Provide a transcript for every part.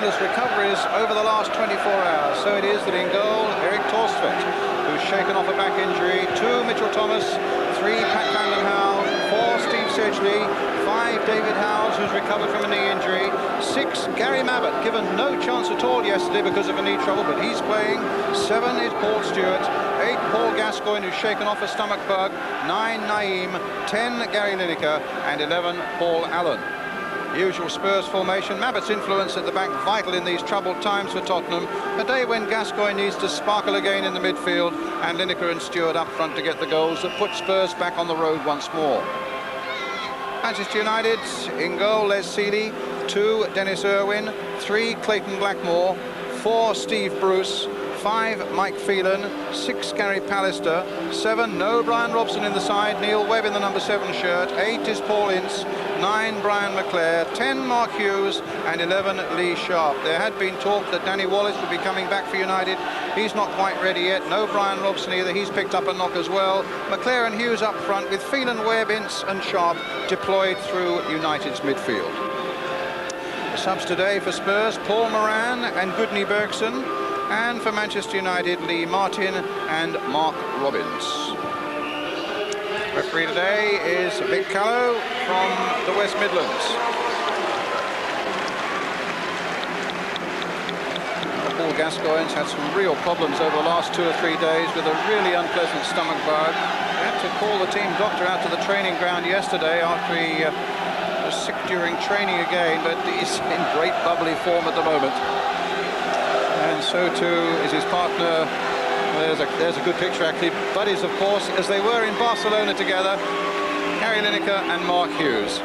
miraculous recoveries over the last 24 hours. So it is that in goal, Erik Thorstvedt, who's shaken off a back injury, 2 Mitchell Thomas, 3 Pat van den Hauw, 4 Steve Sedgley, 5 David Howes, who's recovered from a knee injury, 6 Gary Mabbott, given no chance at all yesterday because of a knee trouble, but he's playing. 7 is Paul Stewart, 8 Paul Gascoigne, who's shaken off a stomach bug, 9 Naeem, 10 Gary Lineker, and 11 Paul Allen. Usual Spurs formation. Mabbott's influence at the back vital in these troubled times for Tottenham. A day when Gascoigne needs to sparkle again in the midfield, and Lineker and Stewart up front to get the goals that put Spurs back on the road once more. Manchester United in goal, Les Sealey, 2 Dennis Irwin, 3 Clayton Blackmore, 4 Steve Bruce, 5 Mike Phelan, 6 Gary Pallister, 7 no Brian Robson in the side, Neil Webb in the number 7 shirt, 8 is Paul Ince, 9 Brian McClare, 10 Mark Hughes, and 11 Lee Sharp. There had been talk that Danny Wallace would be coming back for United. He's not quite ready yet. No Brian Robson either. He's picked up a knock as well. McClare and Hughes up front with Phelan, Webb, Ince and Sharp deployed through United's midfield. The subs today for Spurs, Paul Moran and Gudni Bergson, and for Manchester United, Lee Martin and Mark Robbins. Referee today is Vic Callow from the West Midlands. Paul Gascoigne's had some real problems over the last 2 or 3 days with a really unpleasant stomach bug. He had to call the team doctor out to the training ground yesterday after he was sick during training again, but he's in great bubbly form at the moment. And so too is his partner. There's a good picture actually. Buddies, of course, as they were in Barcelona together, Gary Lineker and Mark Hughes.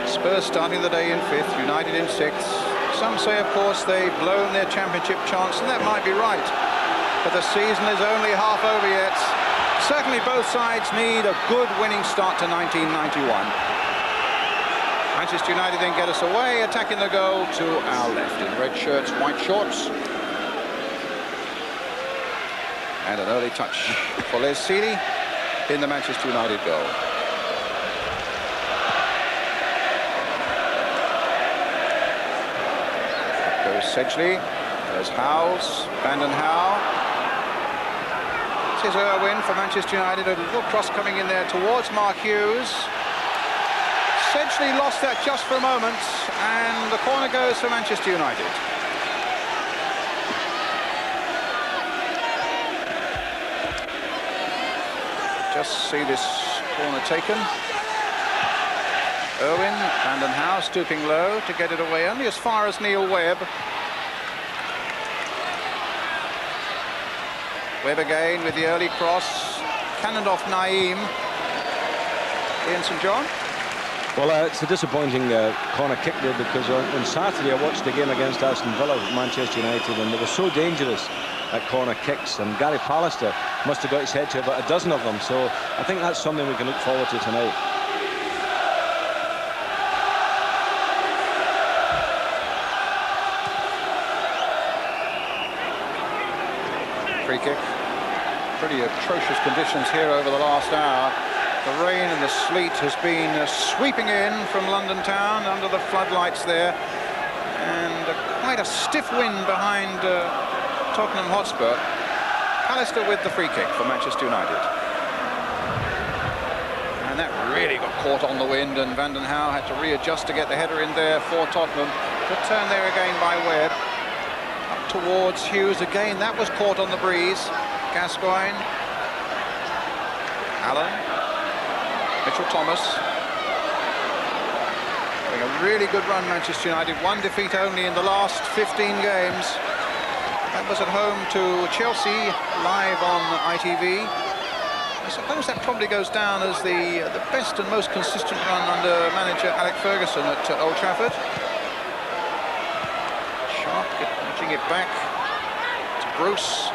Spurs starting the day in 5th, United in 6th. Some say, of course, they've blown their championship chance, and that might be right. But the season is only half over yet. Certainly both sides need a good winning start to 1991. Manchester United then get us away, attacking the goal to our left in red shirts, white shorts. And an early touch for Les Sealey in the Manchester United goal. Up goes Sedgley, there's Howes, Van den Hauw. This is Irwin for Manchester United, a little cross coming in there towards Mark Hughes. Sedgley lost that just for a moment, and the corner goes for Manchester United. Just see this corner taken. Irwin, Van den Hauw stooping low to get it away only as far as Neil Webb. Webb again with the early cross, cannoned off Naeem. Ian St John. Well, it's a disappointing corner kick there, because on Saturday I watched the game against Aston Villa with Manchester United, and they were so dangerous at corner kicks, and Gary Pallister must have got his head to about a dozen of them, so I think that's something we can look forward to tonight. Free kick. Pretty atrocious conditions here over the last hour. The rain and the sleet has been sweeping in from London town under the floodlights there, and quite a stiff wind behind Tottenham Hotspur. Pallister with the free kick for Manchester United. And that really got caught on the wind, and Van den Hauw had to readjust to get the header in there for Tottenham. Good turn there again by Webb. Up towards Hughes again, that was caught on the breeze. Gascoigne. Allen. Mitchell Thomas. Having a really good run, Manchester United. 1 defeat only in the last 15 games. That was at home to Chelsea, live on ITV. I suppose that probably goes down as the best and most consistent run under manager Alec Ferguson at Old Trafford. Sharp getting it back to Bruce.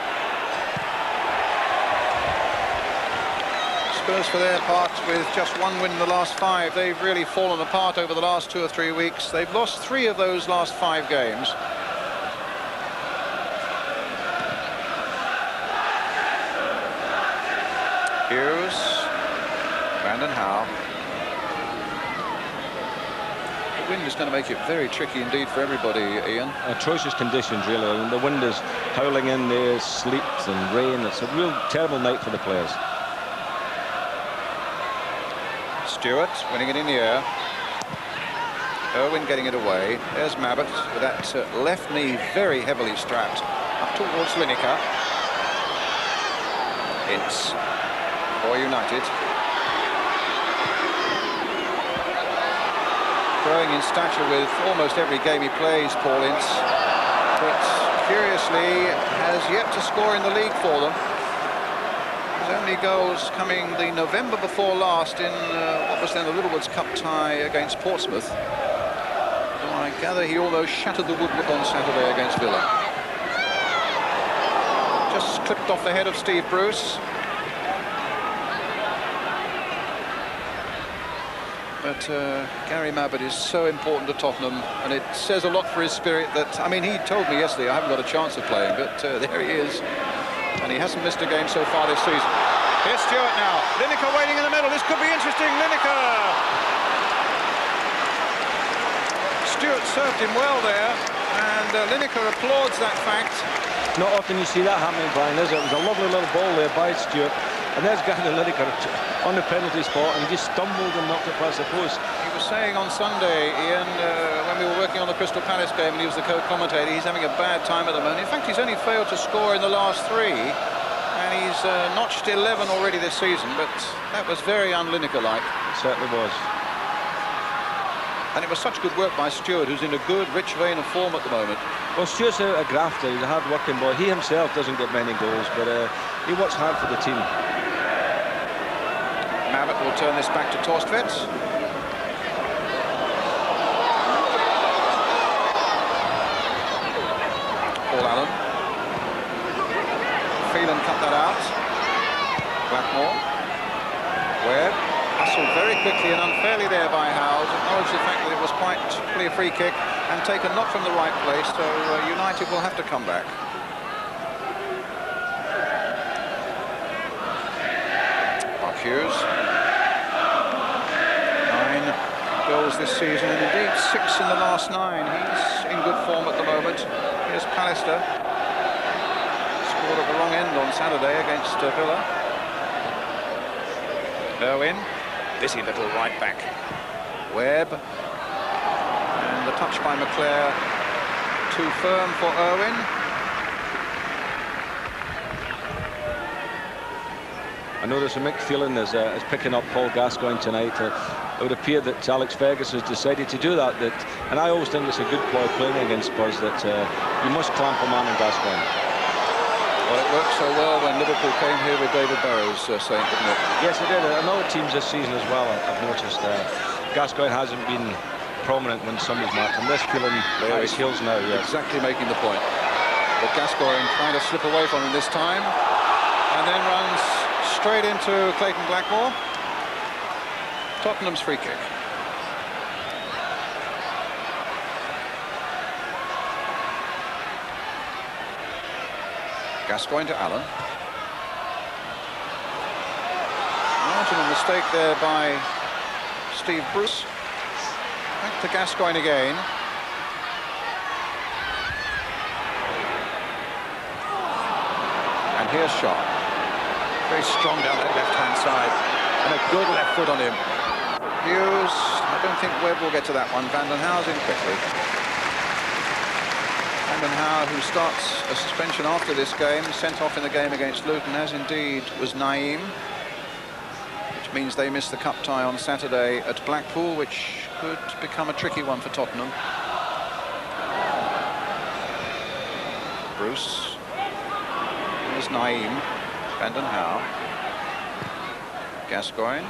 Spurs, for their part, with just 1 win in the last 5, they've really fallen apart over the last 2 or 3 weeks. They've lost 3 of those last 5 games. Hughes, Van den Hauw. wind is going to make it very tricky indeed for everybody, Ian. Atrocious conditions, really. I mean, the wind is howling in there, sleet and rain. It's a real terrible night for the players. Stewart winning it in the air. Irwin getting it away. There's Mabbott with that left knee very heavily strapped up towards Lineker. Ince for United. Growing in stature with almost every game he plays, Paul Ince, but curiously has yet to score in the league for them. His only goals coming the November before last in what was then the Littlewoods Cup tie against Portsmouth. Though I gather he almost shattered the woodwork on Saturday against Villa. Just clipped off the head of Steve Bruce. But Gary Mabbott is so important to Tottenham, and it says a lot for his spirit that, I mean, he told me yesterday I haven't got a chance of playing, but there he is. And he hasn't missed a game so far this season. Here's Stewart now. Lineker waiting in the middle. This could be interesting. Lineker! Stewart served him well there, and Lineker applauds that fact. Not often you see that happening, Brian, is it? It was a lovely little ball there by Stewart. And there's Gary Lineker on the penalty spot, and he just stumbled and knocked it past the post. He was saying on Sunday, Ian, when we were working on the Crystal Palace game and he was the co-commentator, he's having a bad time at the moment. In fact, he's only failed to score in the last 3, and he's notched 11 already this season, but that was very un-Lineker-like. It certainly was. And it was such good work by Stewart, who's in a good, rich vein of form at the moment. Well, Stewart's a grafter. He's a hard-working boy. He himself doesn't get many goals, but he works hard for the team. Mabbott will turn this back to Torstvedt. Paul Allen. Phelan cut that out. Blackmore. Webb. Hustled very quickly and unfairly there by Howes. Acknowledged the fact that it was quite clearly a free kick and taken not from the right place, so United will have to come back. Hughes. 9 goals this season, and indeed 6 in the last 9. He's in good form at the moment. Here's Pallister. Scored at the wrong end on Saturday against Villa. Irwin. Busy little right back. Webb. And the touch by McClare. Too firm for Irwin. I know there's a mixed feeling as picking up Paul Gascoigne tonight. It would appear that Alex Ferguson has decided to do that. And I always think it's a good ploy playing against Spurs that you must clamp a man in Gascoigne. Well, it worked so well when Liverpool came here with David Burrows, didn't it? Yes, it did. And other teams this season as well, I've noticed. Gascoigne hasn't been prominent when somebody's marked, and this feeling at his heels now. Yes. Exactly making the point. But Gascoigne trying to slip away from him this time, and then runs straight into Clayton Blackmore. Tottenham's free kick. Gascoigne to Allen. Marginal mistake there by Steve Bruce. Back to Gascoigne again. And here's Sharp. Very strong down that left-hand side. And a good left foot on him. Hughes, I don't think Webb will get to that one. Van den Hau's in quickly. Van den Hau, who starts a suspension after this game, sent off in the game against Luton, as indeed was Naeem. Which means they missed the cup tie on Saturday at Blackpool, which could become a tricky one for Tottenham. Bruce. Here's Naeem. Van den Hau. Gascoigne.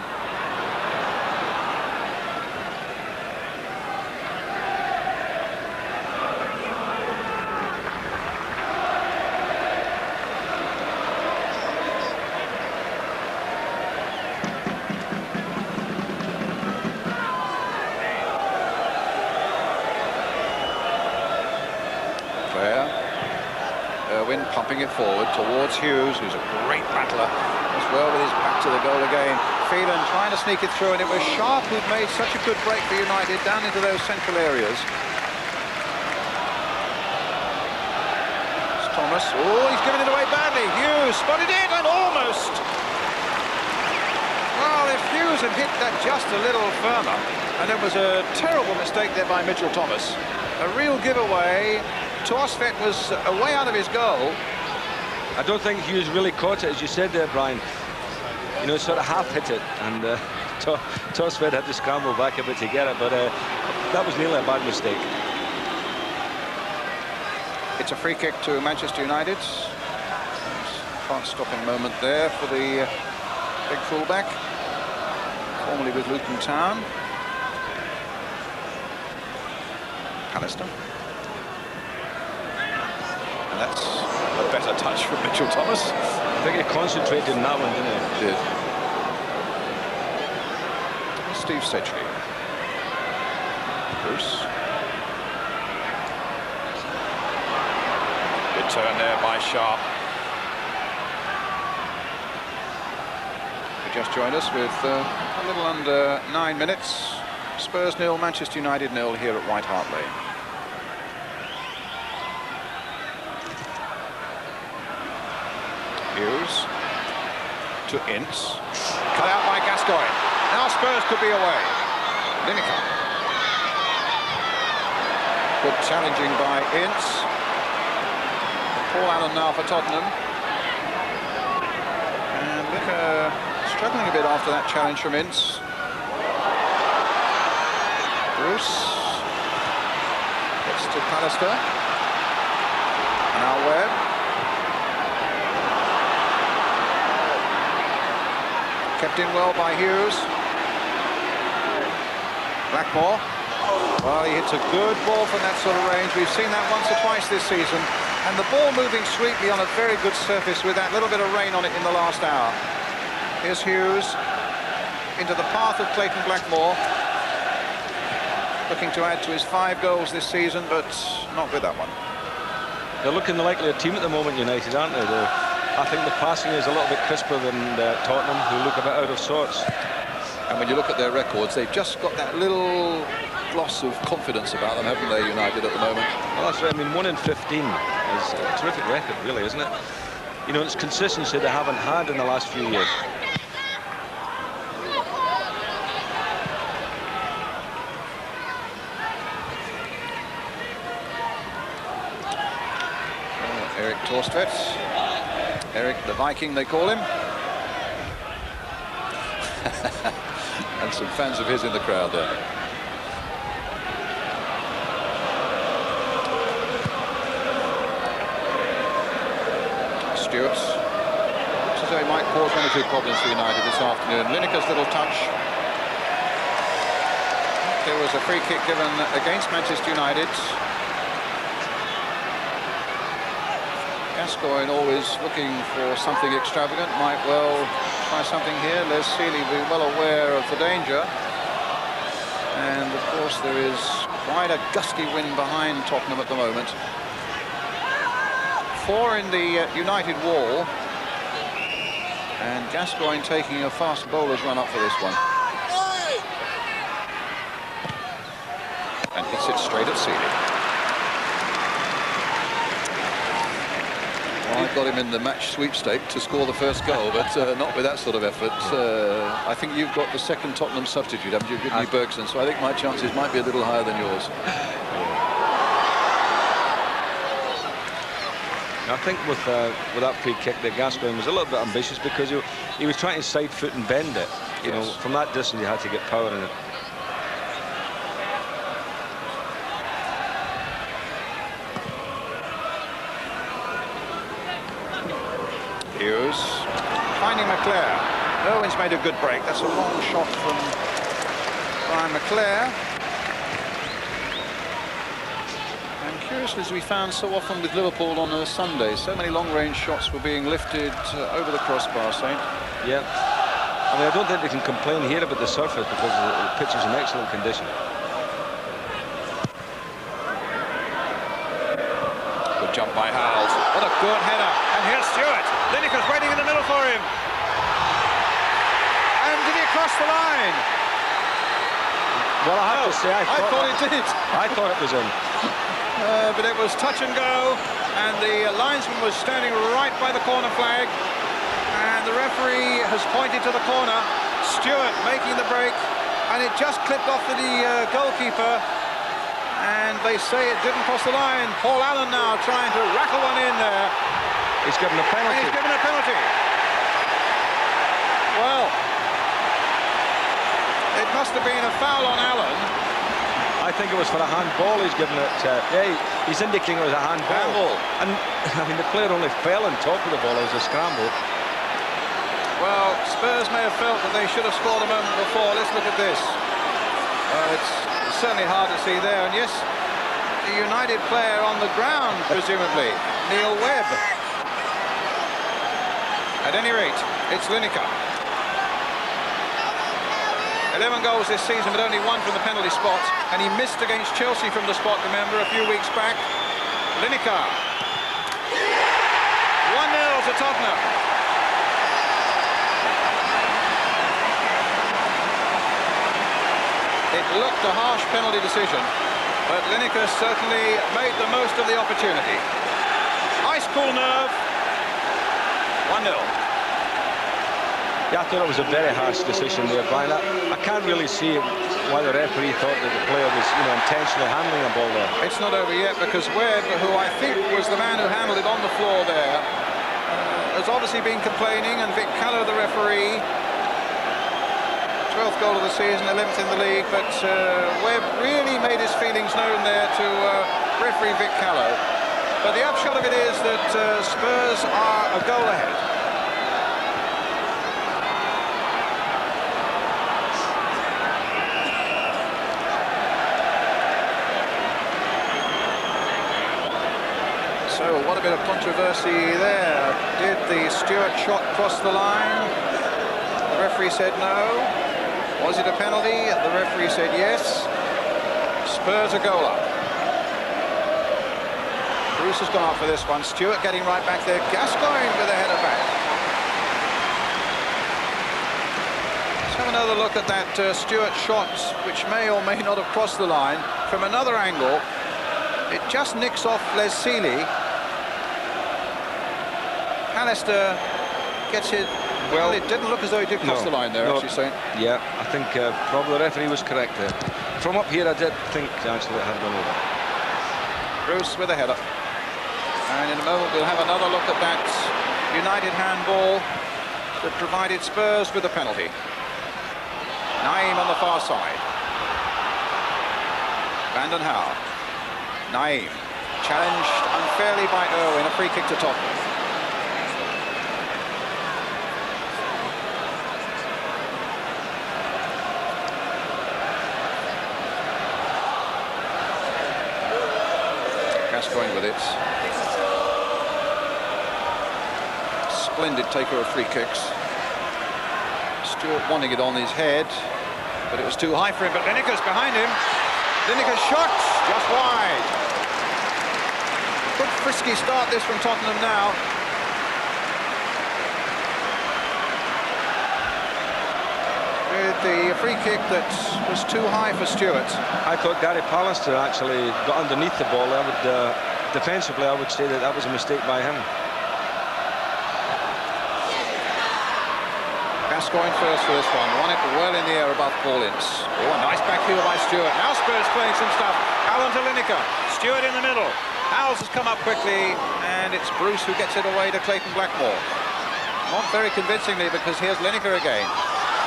Irwin pumping it forward towards Hughes, who's a great battler as well with his back to the goal again. Phelan trying to sneak it through, and it was Sharp who'd made such a good break for United down into those central areas. It's Thomas. Oh, he's given it away badly. Hughes spotted it and almost. Well, if Hughes had hit that just a little firmer, and it was a terrible mistake there by Mitchell Thomas. A real giveaway. Torsvett was away out of his goal. I don't think Hughes really caught it, as you said there, Brian. You know, sort of half hit it, and Torsvett had to scramble back a bit to get it, but that was nearly a bad mistake. It's a free kick to Manchester United. Can't-stopping moment there for the big fullback, formerly with Luton Town. Pallister. And that's a better touch from Mitchell Thomas. I think he concentrated in that one, didn't he? Did. Steve Sedgley. Bruce. Good turn there by Sharp. You just joined us with a little under 9 minutes. Spurs 0, Manchester United 0 here at White Hart Lane. Hughes to Ince. Cut out by Gascoigne. Now Spurs could be away. Lineker. Good challenging by Ince. Paul Allen now for Tottenham. And Lineker struggling a bit after that challenge from Ince. Bruce gets to Pallister. And now Webb. Kept in well by Hughes. Blackmore. Well, he hits a good ball from that sort of range. We've seen that once or twice this season. And the ball moving sweetly on a very good surface with that little bit of rain on it in the last hour. Here's Hughes into the path of Clayton Blackmore. Looking to add to his 5 goals this season, but not with that one. They're looking the likelier team at the moment, United, aren't they? I think the passing is a little bit crisper than Tottenham, who look a bit out of sorts. And when you look at their records, they've just got that little gloss of confidence about them, haven't they, United, at the moment? Well, that's right. I mean, 1 in 15 is a terrific record, really, isn't it? You know, it's consistency they haven't had in the last few years. Erik Thorstvedt. Eric the Viking, they call him. And some fans of his in the crowd there. Stewart. Looks as though he might cause 1 or 2 problems for United this afternoon. Lineker's little touch. There was a free kick given against Manchester United. Gascoigne always looking for something extravagant, might well try something here. Les Sealey will be well aware of the danger. And of course there is quite a gusty wind behind Tottenham at the moment. 4 in the United wall. And Gascoigne taking a fast bowler's run up for this one. And hits it straight at Sealey. I got him in the match sweepstake to score the first goal, but not with that sort of effort. I think you've got the second Tottenham substitute, haven't you, Whitney Bergson? So I think my chances might be a little higher than yours. I think with that free kick, that Gascoigne was a little bit ambitious because he was trying to side foot and bend it. You know, from that distance, he had to get power in it. Hughes finding McClare. Irwin's made a good break. That's a long shot from Brian McClare. And curiously, as we found so often with Liverpool on a Sunday, so many long-range shots were being lifted over the crossbar, Saint. Yeah. I mean, I don't think they can complain here about the surface because the pitch is in excellent condition. Good jump by Howells. What a good header. And here's Stewart. Lineker's waiting in the middle for him. And did he cross the line? Well, I have to say, I thought it did. I thought it was in. But it was touch and go, and the linesman was standing right by the corner flag, and the referee has pointed to the corner. Stewart making the break, and it just clipped off the goalkeeper, and they say it didn't cross the line. Paul Allen now trying to rattle one in there. He's given a penalty. And he's given a penalty. Well, it must have been a foul on Allen. I think it was for a handball. He's given it. He's indicating it was a handball. And I mean, the player only fell on top of the ball. It was a scramble. Well, Spurs may have felt that they should have scored a moment before. Let's look at this. It's certainly hard to see there. And yes, the United player on the ground, presumably, Neil Webb. At any rate, it's Lineker. 11 goals this season, but only 1 from the penalty spot, and he missed against Chelsea from the spot, remember, a few weeks back. Lineker. 1-0 to Tottenham. It looked a harsh penalty decision, but Lineker certainly made the most of the opportunity. Ice cool nerve. 1-0. Yeah, I thought it was a very harsh decision there, Brian. I can't really see why the referee thought that the player was, intentionally handling a ball there. It's not over yet, because Webb, who I think was the man who handled it on the floor there, has obviously been complaining, and Vic Callow, the referee, 12th goal of the season, 11th in the league, but Webb really made his feelings known there to referee Vic Callow. But the upshot of it is that Spurs are a goal ahead. So what a bit of controversy there. Did the Stewart shot cross the line? The referee said no. Was it a penalty? The referee said yes. Spurs a goal up. Bruce has gone up for this one. Stewart getting right back there. Gascoigne with a header back. Let's have another look at that Stewart shot, which may or may not have crossed the line. From another angle, it just nicks off Les Sealy. Alistair gets it. Well, it didn't look as though he did cross the line there, actually, saying. Yeah, I think probably the referee was correct there. From up here, I did think actually it had gone over. Bruce with a header. And in a moment, we'll have another look at that United handball that provided Spurs with a penalty. Naeem on the far side. Vanden Hauwe. Naeem challenged unfairly by Irwin, a free kick to Tottenham. Gascoigne with it. Splendid taker of free kicks. Stewart wanting it on his head, but it was too high for him. But Lineker's behind him. Lineker's shot just wide. Good frisky start this from Tottenham now. With the free kick that was too high for Stewart. I thought Gary Pallister actually got underneath the ball. Defensively, I would say that was a mistake by him. Gascoigne first for this one. Won it well in the air above Paul Ince. Oh, a nice back heel by Stewart. Now Spurs playing some stuff. Allen to Lineker. Stewart in the middle. Howes has come up quickly, and it's Bruce who gets it away to Clayton Blackmore. Not very convincingly, because here's Lineker again.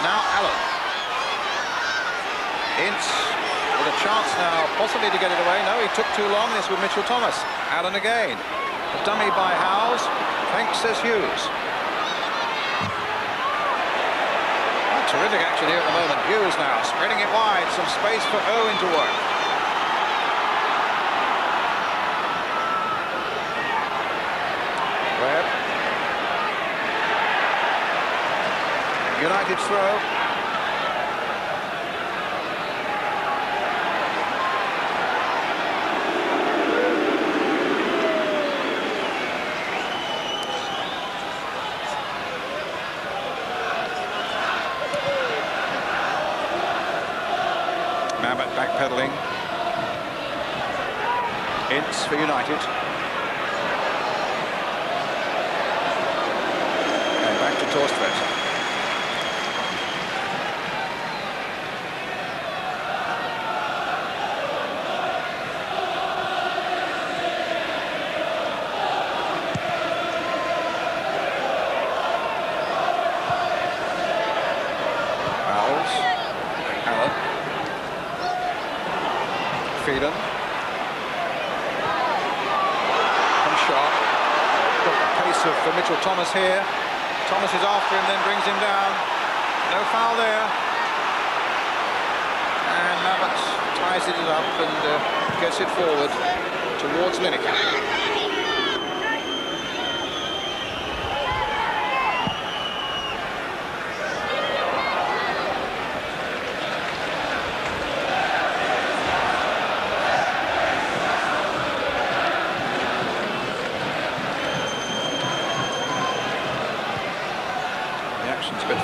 Now Allen. Ince with a chance now possibly to get it away. No, he took too long. This with Mitchell Thomas. Allen again. A dummy by Howes. Thanks, says Hughes. Oh, terrific action here at the moment. Hughes now spreading it wide. Some space for Owen to work. Webb. United throw. Ince for United. And back to Torstvedt. Phelan. From Sharp. Got the pace of Mitchell Thomas here. Thomas is after him, then brings him down. No foul there. And Mabbutt ties it up and gets it forward towards Lineker.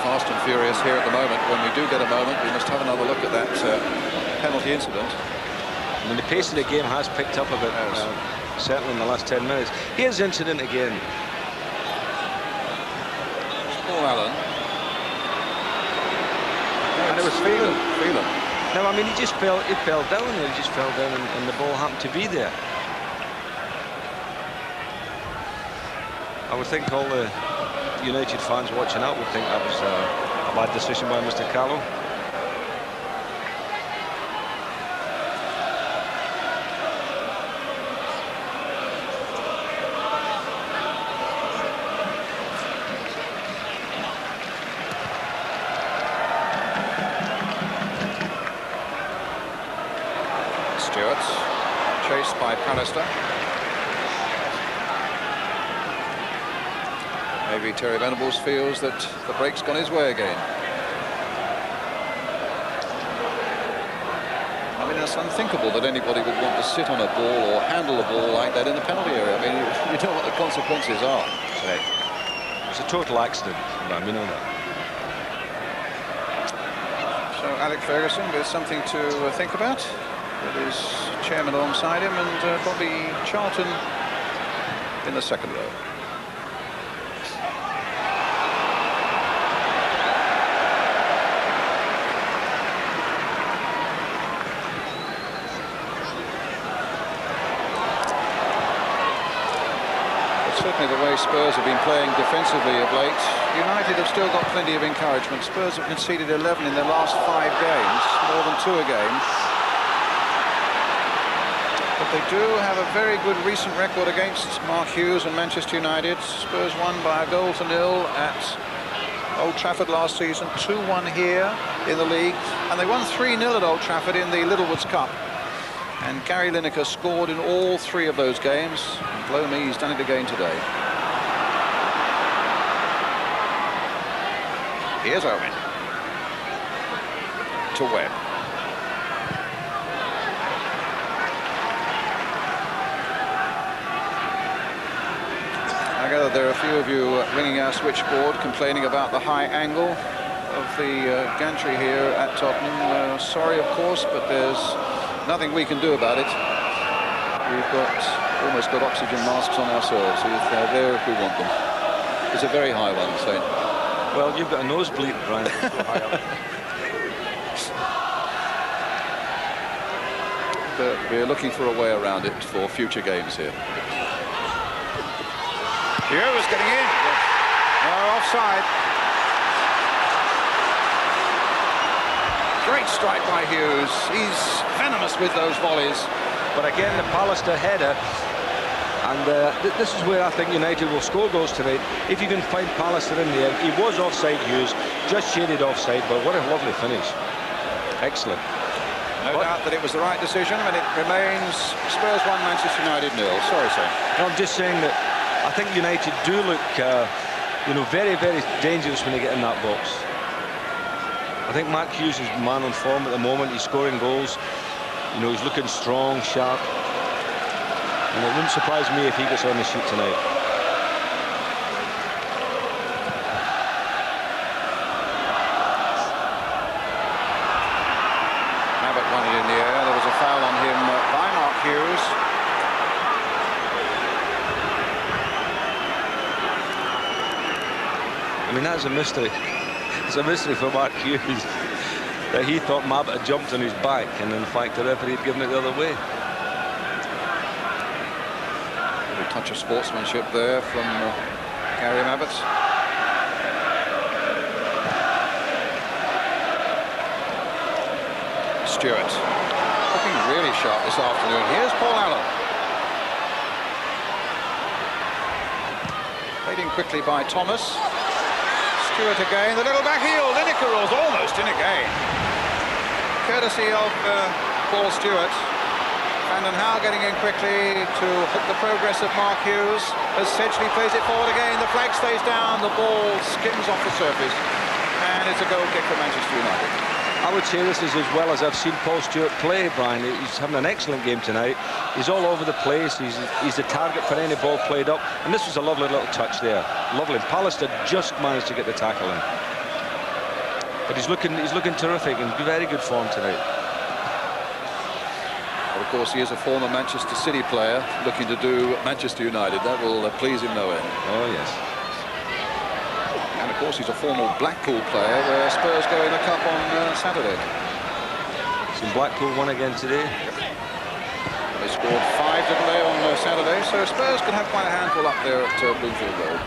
Fast and furious here at the moment. When we do get a moment, we must have another look at that penalty incident. I mean, the pace of the game has picked up a bit, certainly in the last 10 minutes. Here's the incident again. Paul Allen. And it was Phelan. No, I mean, he fell down there. He just fell down and the ball happened to be there. I would think all the United fans watching out would think that was a bad decision by Mr. Carlo. Stewart, chased by Pallister. Maybe Terry Venables feels that the break's gone his way again. I mean, it's unthinkable that anybody would want to sit on a ball or handle a ball like that in the penalty area. I mean, you know what the consequences are. Right. It's a total accident, man, we know that. So Alec Ferguson with something to think about, with his chairman alongside him, and Bobby Charlton in the second row. Certainly the way Spurs have been playing defensively of late, United have still got plenty of encouragement. Spurs have conceded 11 in their last 5 games, more than 2 a game. But they do have a very good recent record against Mark Hughes and Manchester United. Spurs won by a 0-0 at Old Trafford last season, 2-1 here in the league, and they won 3-0 at Old Trafford in the Littlewoods Cup. And Gary Lineker scored in all 3 of those games. And blow me, he's done it again today. Here's Owen. To Webb. I gather there are a few of you ringing our switchboard complaining about the high angle of the gantry here at Tottenham. Sorry, of course, but there's nothing we can do about it. We've almost got oxygen masks on ourselves. They're there if we want them. It's a very high one, so. Well, you've got a nosebleed, Brian. But we're looking for a way around it for future games here. Hughes getting in. No, offside. Great strike by Hughes. He's venomous with those volleys. But again, the Pallister header, and this is where I think United will score goals tonight. If you can find Pallister in the end. He was offside, Hughes, just shaded offside, but what a lovely finish. Excellent. No doubt that it was the right decision, and it remains Spurs 1, Manchester United 0. Sorry, sir. No, I'm just saying that I think United do look, very, very dangerous when they get in that box. I think Mark Hughes is man on form at the moment. He's scoring goals. He's looking strong, sharp. And it wouldn't surprise me if he gets on the sheet tonight. Mabbutt won it in the air. There was a foul on him by Mark Hughes. mean, that's a mystery. It's a mystery for Mark Hughes that he thought Mabbutt had jumped on his back, and in fact the referee had given it the other way. A touch of sportsmanship there from Gary Mabbutt. Stewart looking really sharp this afternoon. Here's Paul Allen. Played in quickly by Thomas. Stewart again. The little back heel. Lineker was almost in again. Courtesy of Paul Stewart. Van den Hauwe getting in quickly to hook the progress of Mark Hughes. As Sedgley plays it forward again, the flag stays down, the ball skims off the surface, and it's a goal kick for Manchester United. I would say this is as well as I've seen Paul Stewart play, Brian. He's having an excellent game tonight. He's all over the place. He's the target for any ball played up, and this was a lovely little touch there. Lovely. Pallister just managed to get the tackle in, but he's looking terrific, in very good form tonight. Well, of course, he is a former Manchester City player looking to do Manchester United. That will please him no end. Oh, yes. And, of course, he's a former Blackpool player where Spurs go in the Cup on Saturday. So Blackpool won again today. They scored 5, didn't they, on Saturday? So Spurs can have quite a handful up there at Bloomfield Road.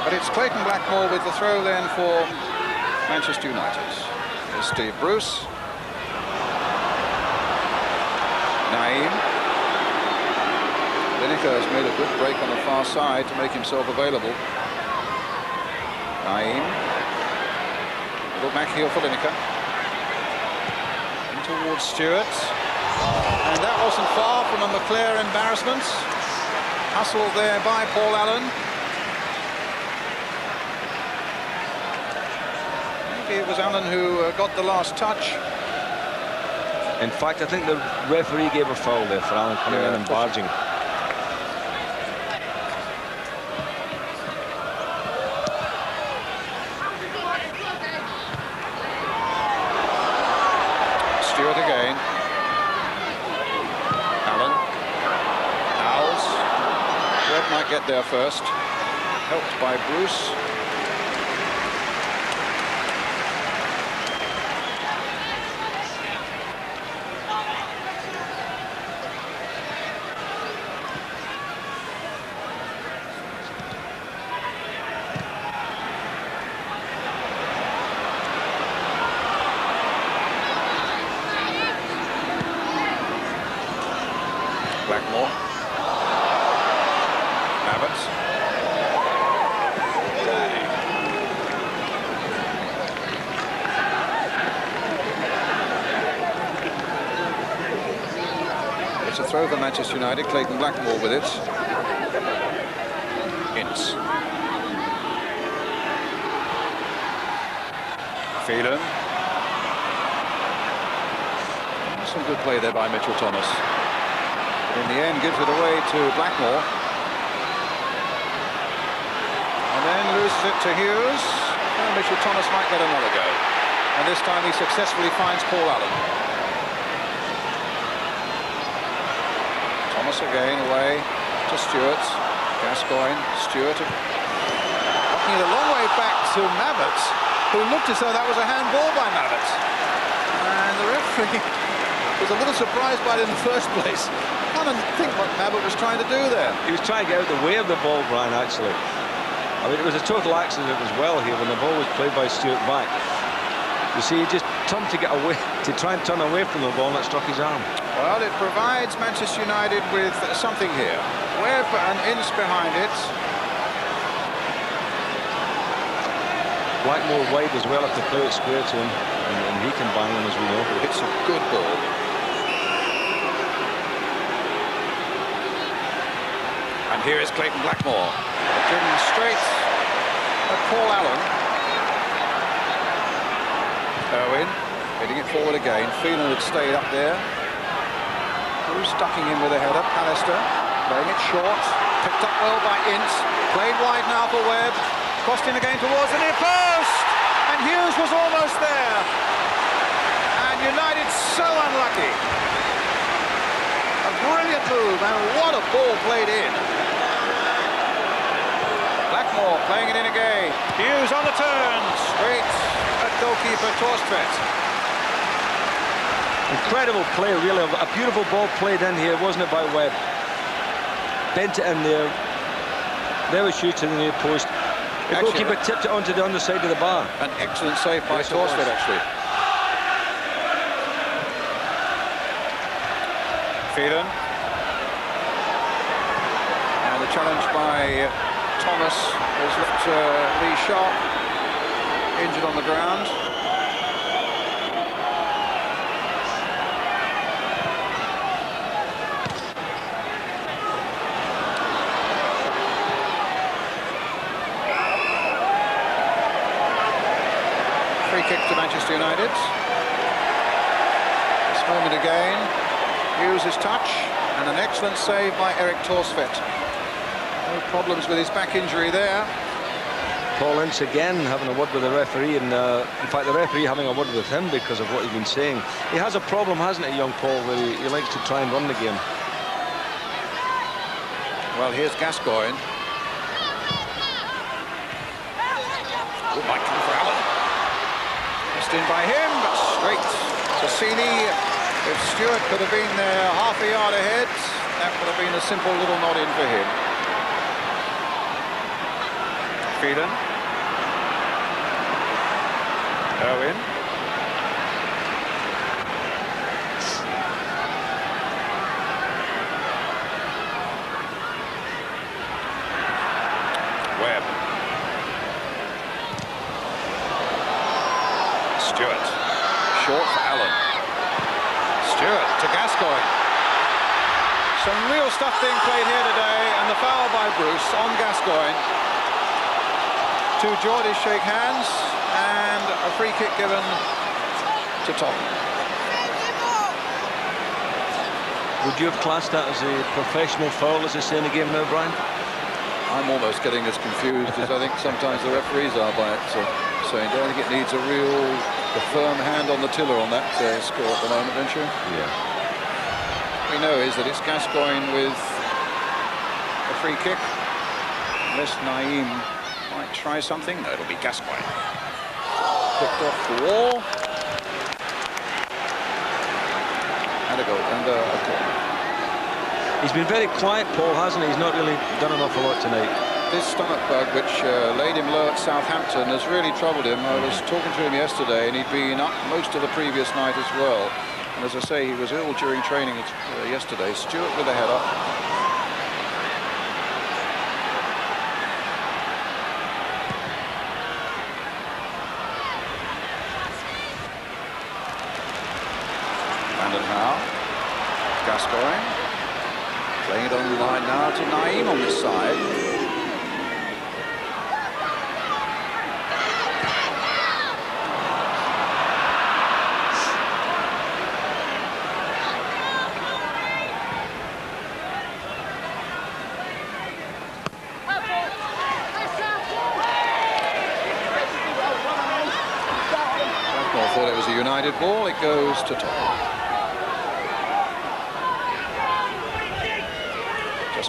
But it's Clayton Blackmore with the throw then for Manchester United. Here's Steve Bruce. Naeem. Lineker has made a good break on the far side to make himself available. Naeem. Little back heel for Lineker. In towards Stewart. And that wasn't far from a McClare embarrassment. Hustled there by Paul Allen. It was Allen who got the last touch. In fact, I think the referee gave a foul there for Allen coming in and barging. Stewart again. Allen. Owls. Webb might get there first. Helped by Bruce. Blackmore. Mabbutt. It's a throw for Manchester United. Clayton Blackmore with it. Ince. Phelan. Some good play there by Mitchell Thomas. In the end, gives it away to Blackmore. And then loses it to Hughes. And Mitchell Thomas might get another go. And this time he successfully finds Paul Allen. Thomas again away to Stewart. Gascoigne, Stewart. Walking it a long way back to Mabbutt, who looked as though that was a handball by Mabbutt. And the referee was a little surprised by it in the first place. I don't think what Mabbutt was trying to do there. He was trying to get out the way of the ball, Brian, actually. I mean, it was a total accident as well here when the ball was played by Stewart back. You see, he just turned to get away, to try and turn away from the ball, and it struck his arm. Well, it provides Manchester United with something here. Webb and Ince behind it. Blackmore wide as well if they play it square to him, and he can bang them, as we know. It's a good ball. And here is Clayton Blackmore, driven straight at Paul Allen. Owen, hitting it forward again. Phelan had stayed up there. Bruce ducking in with a header. Pallister playing it short. Picked up well by Ince. Played wide now for Webb. Crossed in again towards the near post. And Hughes was almost there. And United so unlucky. A brilliant move, and what a ball played in. Blackmore playing it in again. Hughes on the turn. Straight at goalkeeper Torstvedt. Incredible play, really. A beautiful ball played in here, wasn't it, by Webb? Bent it in there. There was shooting in the near post. The goalkeeper tipped it onto the underside of the bar. An excellent save by Torstvedt, actually. Phelan. And the challenge by Thomas has left Lee Sharp injured on the ground. Free kick to Manchester United. This moment again. Hughes' touch and an excellent save by Erik Torstvedt. No problems with his back injury there. Paul Ince again having a word with the referee, and in fact the referee having a word with him because of what he's been saying. He has a problem, hasn't he, young Paul, where he likes to try and run the game. Well, here's Gascoigne. Oh, might come for Allen. Missed in by him, but straight to Seeley. If Stewart could have been there half a yard ahead, that would have been a simple little nod in for him. Phelan. Owen. Webb. Stewart. Short for Allen. Stewart to Gascoigne. Some real stuff being played here today, and the foul by Bruce on Gascoigne. Two Geordies shake hands, and a free kick given to Tottenham. Would you have classed that as a professional foul, as they say in the game now, Brian? I'm almost getting as confused as I think sometimes the referees are by it. So I think it needs a firm hand on the tiller on that score at the moment, don't you? Yeah. What we know is that it's Gascoigne with a free kick. Unless Naeem might try something. No, it'll be Gascoigne. Picked off the wall. And a goal, and a corner. He's been very quiet, Paul, hasn't he? He's not really done an awful lot tonight. This stomach bug, which laid him low at Southampton, has really troubled him. I was talking to him yesterday, and he'd been up most of the previous night as well. And as I say, he was ill during training yesterday. Stewart with a header. Gascoigne playing it on the line now to Naeem on this side. Blackmore thought it was a United ball. It goes to Tottenham.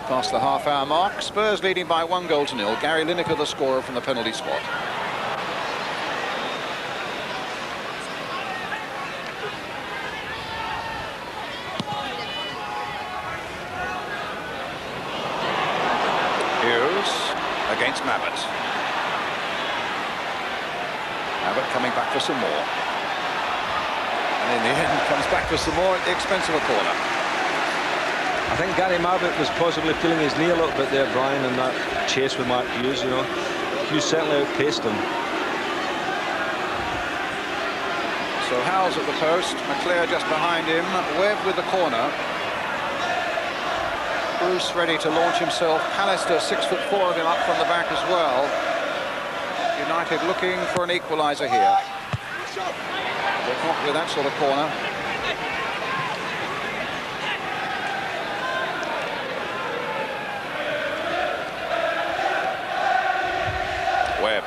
Past the half-hour mark, Spurs leading by 1-0. Gary Lineker, the scorer from the penalty spot. Hughes against Mabbott. Mabbott coming back for some more. And in the end, comes back for some more at the expense of a corner. I think Gary Mabbott was possibly feeling his knee a little bit there, Brian, in that chase with Mark Hughes, you know. Hughes certainly outpaced him. So Howell's at the post, McClare just behind him, Webb with the corner. Bruce ready to launch himself. Pallister, 6'4" of him up from the back as well. United looking for an equaliser here. But not with that sort of corner. Webb.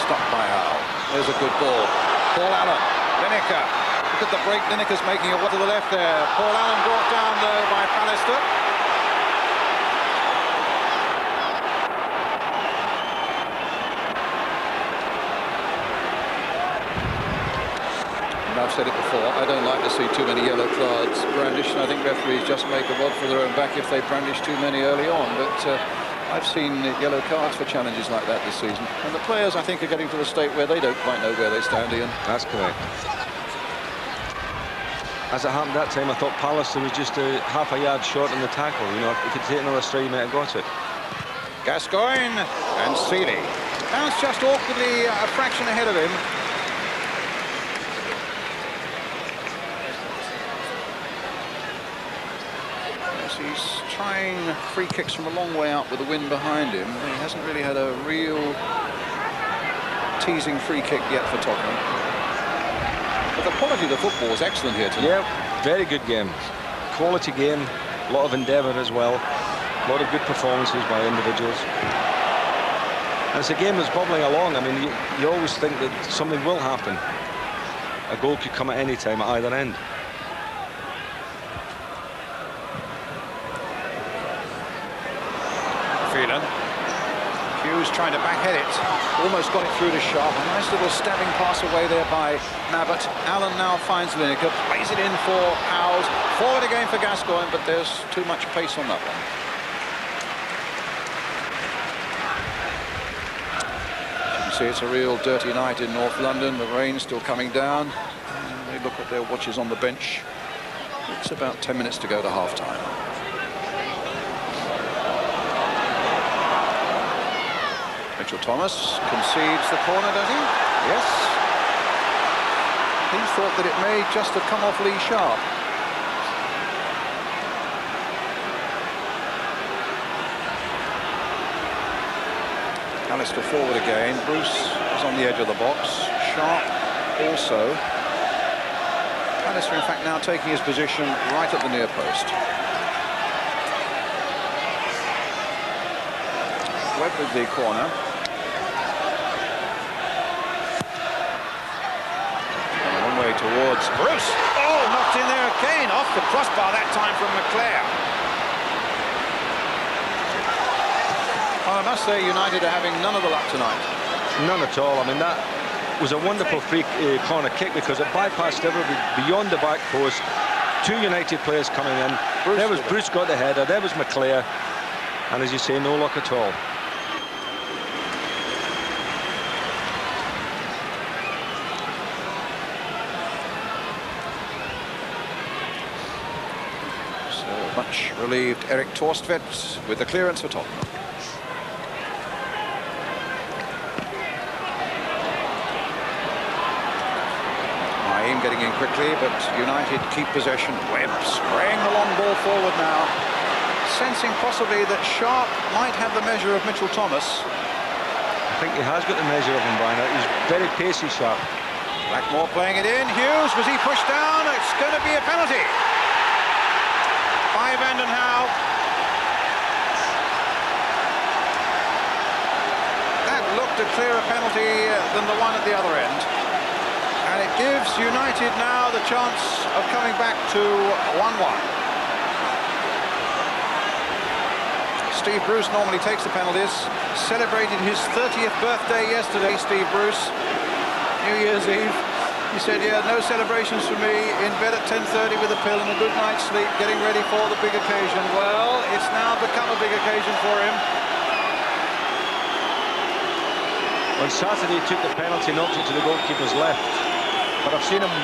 Stopped by Howell. There's a good ball. Paul Allen. Lineker. Look at the break Lineker's making it to the left there. Paul Allen brought down though by Pallister. and I've said it before, I don't like to see too many yellow cards brandished, and I think referees just make a rod for their own back if they brandish too many early on. But I've seen yellow cards for challenges like that this season, and the players, I think, are getting to the state where they don't quite know where they stand, Ian. That's correct. As it happened that time, I thought Pallister was just half a yard short in the tackle. You know, if he could take another stride, he might have got it. Gascoigne and Seeley. Bounce just awkwardly a fraction ahead of him. Yes, he's trying free kicks from a long way out with the wind behind him. He hasn't really had a real teasing free kick yet for Tottenham. But the quality of the football is excellent here tonight. Yeah, very good game. Quality game, a lot of endeavour as well. A lot of good performances by individuals. And it's a game that's bubbling along. I mean, you always think that something will happen. A goal could come at any time at either end. Phelan. Hughes trying to backhead it. Almost got it through to Sharp. A nice little stabbing pass away there by Mabbott. Allen now finds Lineker. Plays it in for Howes. Forward again for Gascoigne, but there's too much pace on that one. See, it's a real dirty night in North London. The rain's still coming down. And they look at their watches on the bench. It's about 10 minutes to go to half-time. Mitchell Thomas concedes the corner, does he? Yes. He thought that it may just have come off Lee Sharp. Alistair forward again. Bruce is on the edge of the box. Sharp also. Alistair, in fact, now taking his position right at the near post. Webb with the corner. And a long way towards Bruce. Oh, knocked in there again. Off the crossbar that time from McClare. I must say, United are having none of the luck tonight. None at all. I mean, that was a wonderful free corner kick because it bypassed everybody beyond the back post. Two United players coming in. There was Bruce got the header. There was McClare. And as you say, no luck at all. So much relieved Erik Thorstvedt with the clearance for Tottenham. Getting in quickly, but United keep possession. Webb spraying the long ball forward now, sensing possibly that Sharp might have the measure of Mitchell Thomas. I think he has got the measure of him, Brian. He's very pacey, Sharp. Blackmore playing it in. Hughes, was he pushed down? It's going to be a penalty by Vanden Hauwe. That looked a clearer penalty than the one at the other end. And it gives United now the chance of coming back to 1-1. Steve Bruce normally takes the penalties. Celebrated his 30th birthday yesterday, Steve Bruce. New Year's Eve. He said, yeah, no celebrations for me. In bed at 10:30 with a pill and a good night's sleep, getting ready for the big occasion. Well, it's now become a big occasion for him. On Saturday, he took the penalty, knocked it to the goalkeeper's left. But I've seen him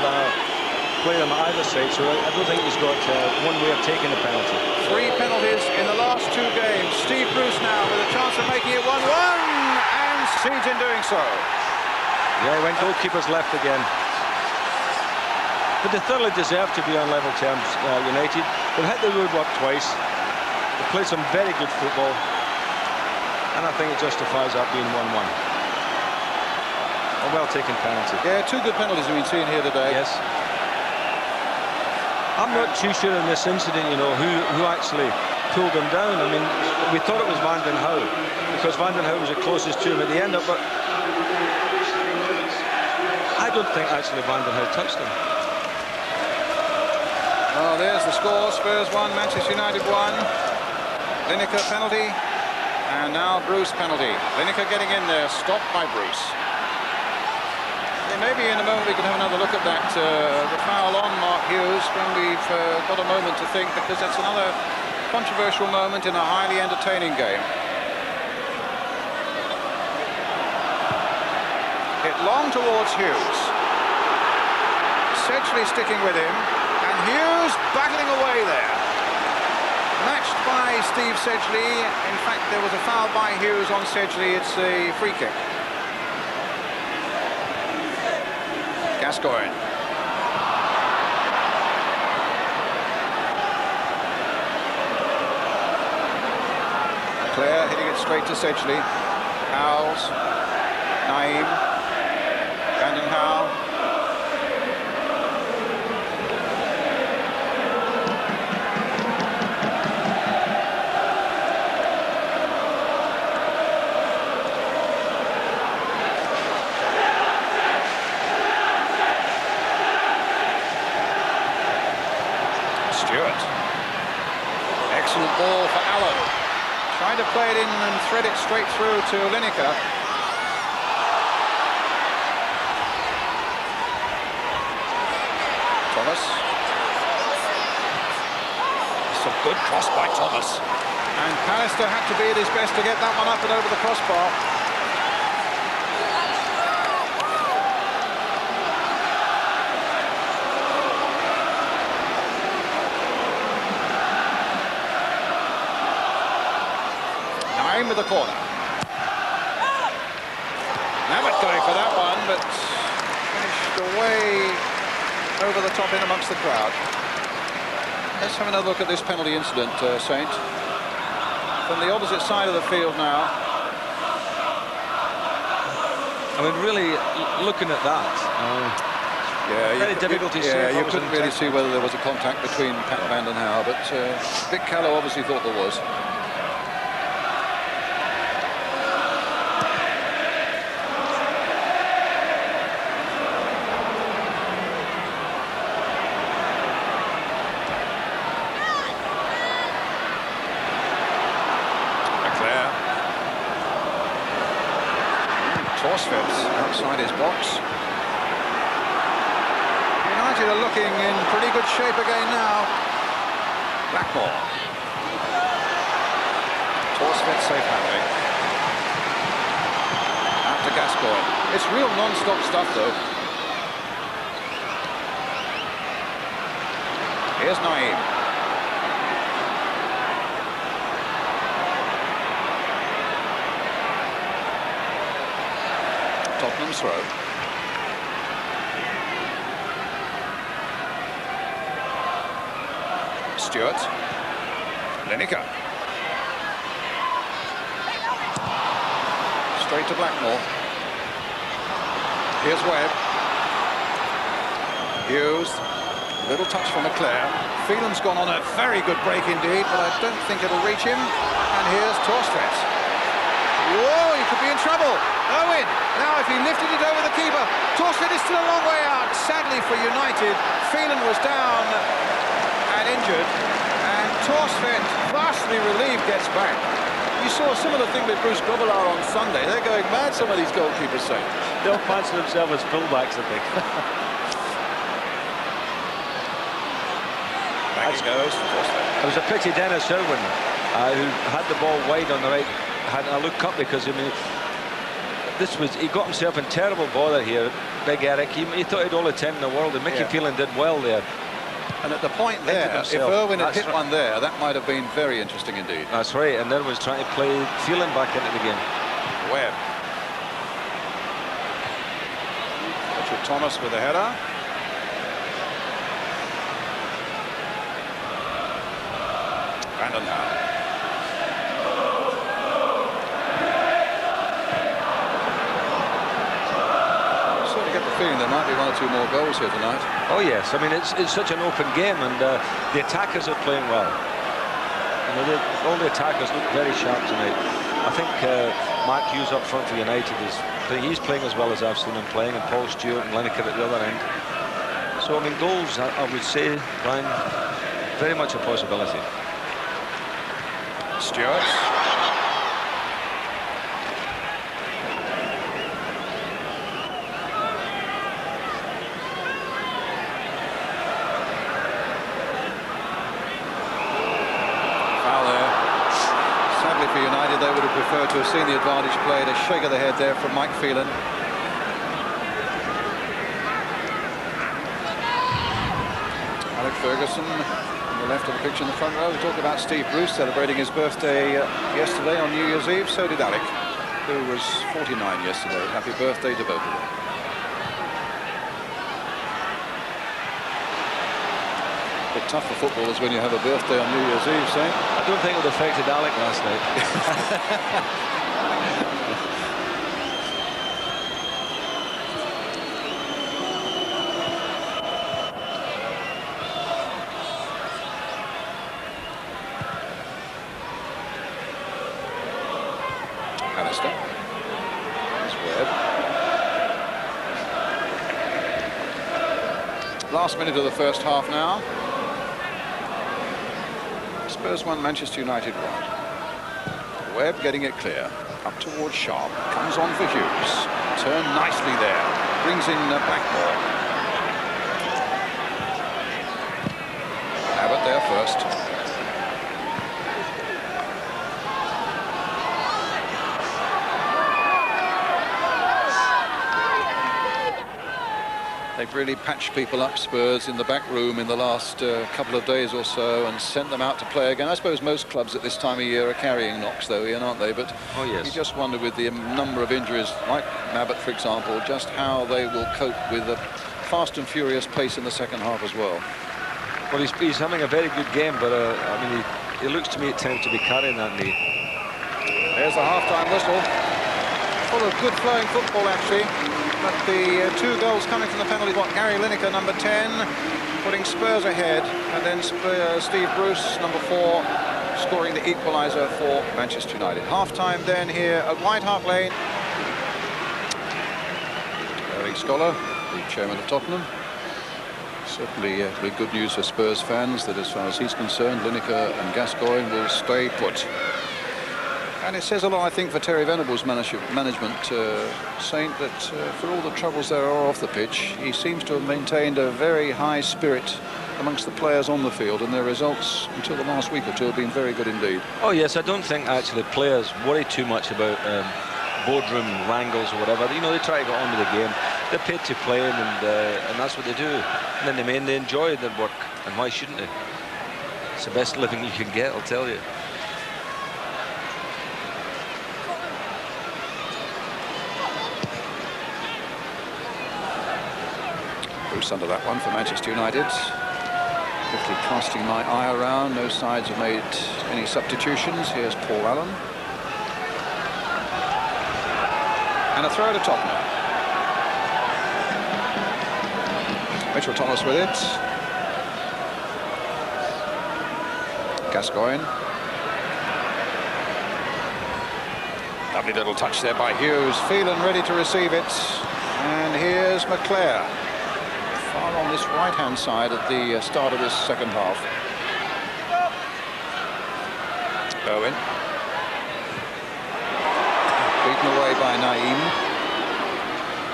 play them at either side, so I don't think he's got one way of taking the penalty. 3 penalties in the last 2 games. Steve Bruce now with a chance of making it 1-1, and succeeds in doing so. Yeah, he went goalkeeper's left again. But they thoroughly deserve to be on level terms, United. They've hit the woodwork twice. They've played some very good football. And I think it justifies that being 1-1. A well-taken penalty. Yeah, 2 good penalties we've been seeing here today. Yes. I'm not too sure in this incident, you know, who actually pulled him down. I mean, we thought it was Vanden Hauwe because Vanden Hauwe was the closest to him at the end of it, but I don't think actually Vanden Hauwe touched him. Oh, there's the score. Spurs 1, Manchester United 1. Lineker penalty, and now Bruce penalty. Lineker getting in there, stopped by Bruce. Exactly. Maybe in a moment we can have another look at that, the foul on Mark Hughes when we've got a moment to think, because that's another controversial moment in a highly entertaining game. Hit long towards Hughes. Sedgley sticking with him, and Hughes battling away there. Matched by Steve Sedgley. In fact, there was a foul by Hughes on Sedgley. It's a free kick. Gascoigne. Clare hitting it straight to Sedgley. Howells. Naeem. Brandon Howe. Stewart. Excellent ball for Allen. Trying to play it in and thread it straight through to Lineker. Thomas. It's a good cross by Thomas. And Pallister had to be at his best to get that one up and over the crossbar. Naeem with the corner. Nabbit going for that one, but finished away over the top in amongst the crowd. Let's have another look at this penalty incident, Saint. From the opposite side of the field now. I mean, really, looking at that, very difficult to see. Yeah, you couldn't really see whether there was a contact between Pat Vanden Hauwe, but Vic Callow obviously thought there was. Outside his box. United are looking in pretty good shape again now. Blackmore. Torsfeld safe handling. Out to Gascoigne. It's real non-stop stuff though. Here's Naeem. Tottenham's throw. Stewart. Lineker. Straight to Blackmore. Here's Webb. Hughes. Little touch from Leclerc. Phelan's gone on a very good break indeed, but I don't think it'll reach him. And here's Torsfeld. Whoa, he could be in trouble. Owen, now if he lifted it over the keeper, Torsfeld is still a long way out. Sadly for United, Phelan was down and injured, and Torsfeld, vastly relieved, gets back. You saw a similar thing with Bruce Grobbelaar on Sunday. They're going mad, some of these goalkeepers say. They'll fancy themselves as fullbacks, I think. Back he goes to Torsfeld. It was a pity Dennis Irwin, who had the ball wide on the right, had a look up, because I mean, he got himself in terrible bother here. Big Eric, he thought he'd all the time in the world, and Mickey Phelan did well there. And at the point there, if Irwin had hit one there, that might have been very interesting indeed. That's right, and Irwin's trying to play Phelan back into the game. Webb. Richard Thomas with the header. Brandon Howe. Feeling there might be one or two more goals here tonight. Oh yes, I mean it's such an open game, and the attackers are playing well. You know, all the attackers look very sharp tonight. I think Mark Hughes up front for United he's playing as well as I've seen him playing, and Paul Stewart and Lineker at the other end. So I mean goals, I would say, Brian, very much a possibility. Stewart. to have seen the advantage played. A shake of the head there from Mike Phelan. Alec Ferguson on the left of the pitch in the front row. We talk about Steve Bruce celebrating his birthday yesterday on New Year's Eve. So did Alec, who was 49 yesterday. Happy birthday to both of them. A bit tough for footballers when you have a birthday on New Year's Eve, Saint. I don't think it would have affected Alec last night. Last minute of the first half now. Spurs 1, Manchester United 1. Webb getting it clear. Up towards Sharp. Comes on for Hughes. Turned nicely there. Brings in Blackmore. Abbott there first. They've really patched people up, Spurs, in the back room in the last couple of days or so and sent them out to play again. I suppose most clubs at this time of year are carrying knocks, though, Ian, aren't they? But oh, yes. You just wonder, with the number of injuries, like Abbott, for example, just how they will cope with the fast and furious pace in the second half as well. Well, he's having a very good game, but I mean, he looks to me at times to be carrying that knee. There's the half-time whistle. Full of good flowing football, actually. But the two goals coming from the penalty spot. Gary Lineker, number 10, putting Spurs ahead. And then Steve Bruce, number 4, scoring the equaliser for Manchester United. Half-time then here at White Hart Lane. Eric Scholar, the chairman of Tottenham. Certainly good news for Spurs fans that, as far as he's concerned, Lineker and Gascoigne will stay put. And it says a lot, I think, for Terry Venables' management, Saint, that for all the troubles there are off the pitch, he seems to have maintained a very high spirit amongst the players on the field, and their results until the last week or two have been very good indeed. Oh, yes, I don't think actually players worry too much about boardroom wrangles or whatever. You know, they try to get on with the game. They're paid to play, and that's what they do. And then they enjoy their work, and why shouldn't they? It's the best living you can get, I'll tell you. Bruce under that one for Manchester United. Quickly casting my eye around. No sides have made any substitutions. Here's Paul Allen. And a throw to Tottenham. Mitchell Thomas with it. Gascoigne. Lovely little touch there by Hughes. Phelan ready to receive it. And here's McClare. Far on this right-hand side at the start of this second half. Owen. Beaten away by Naeem.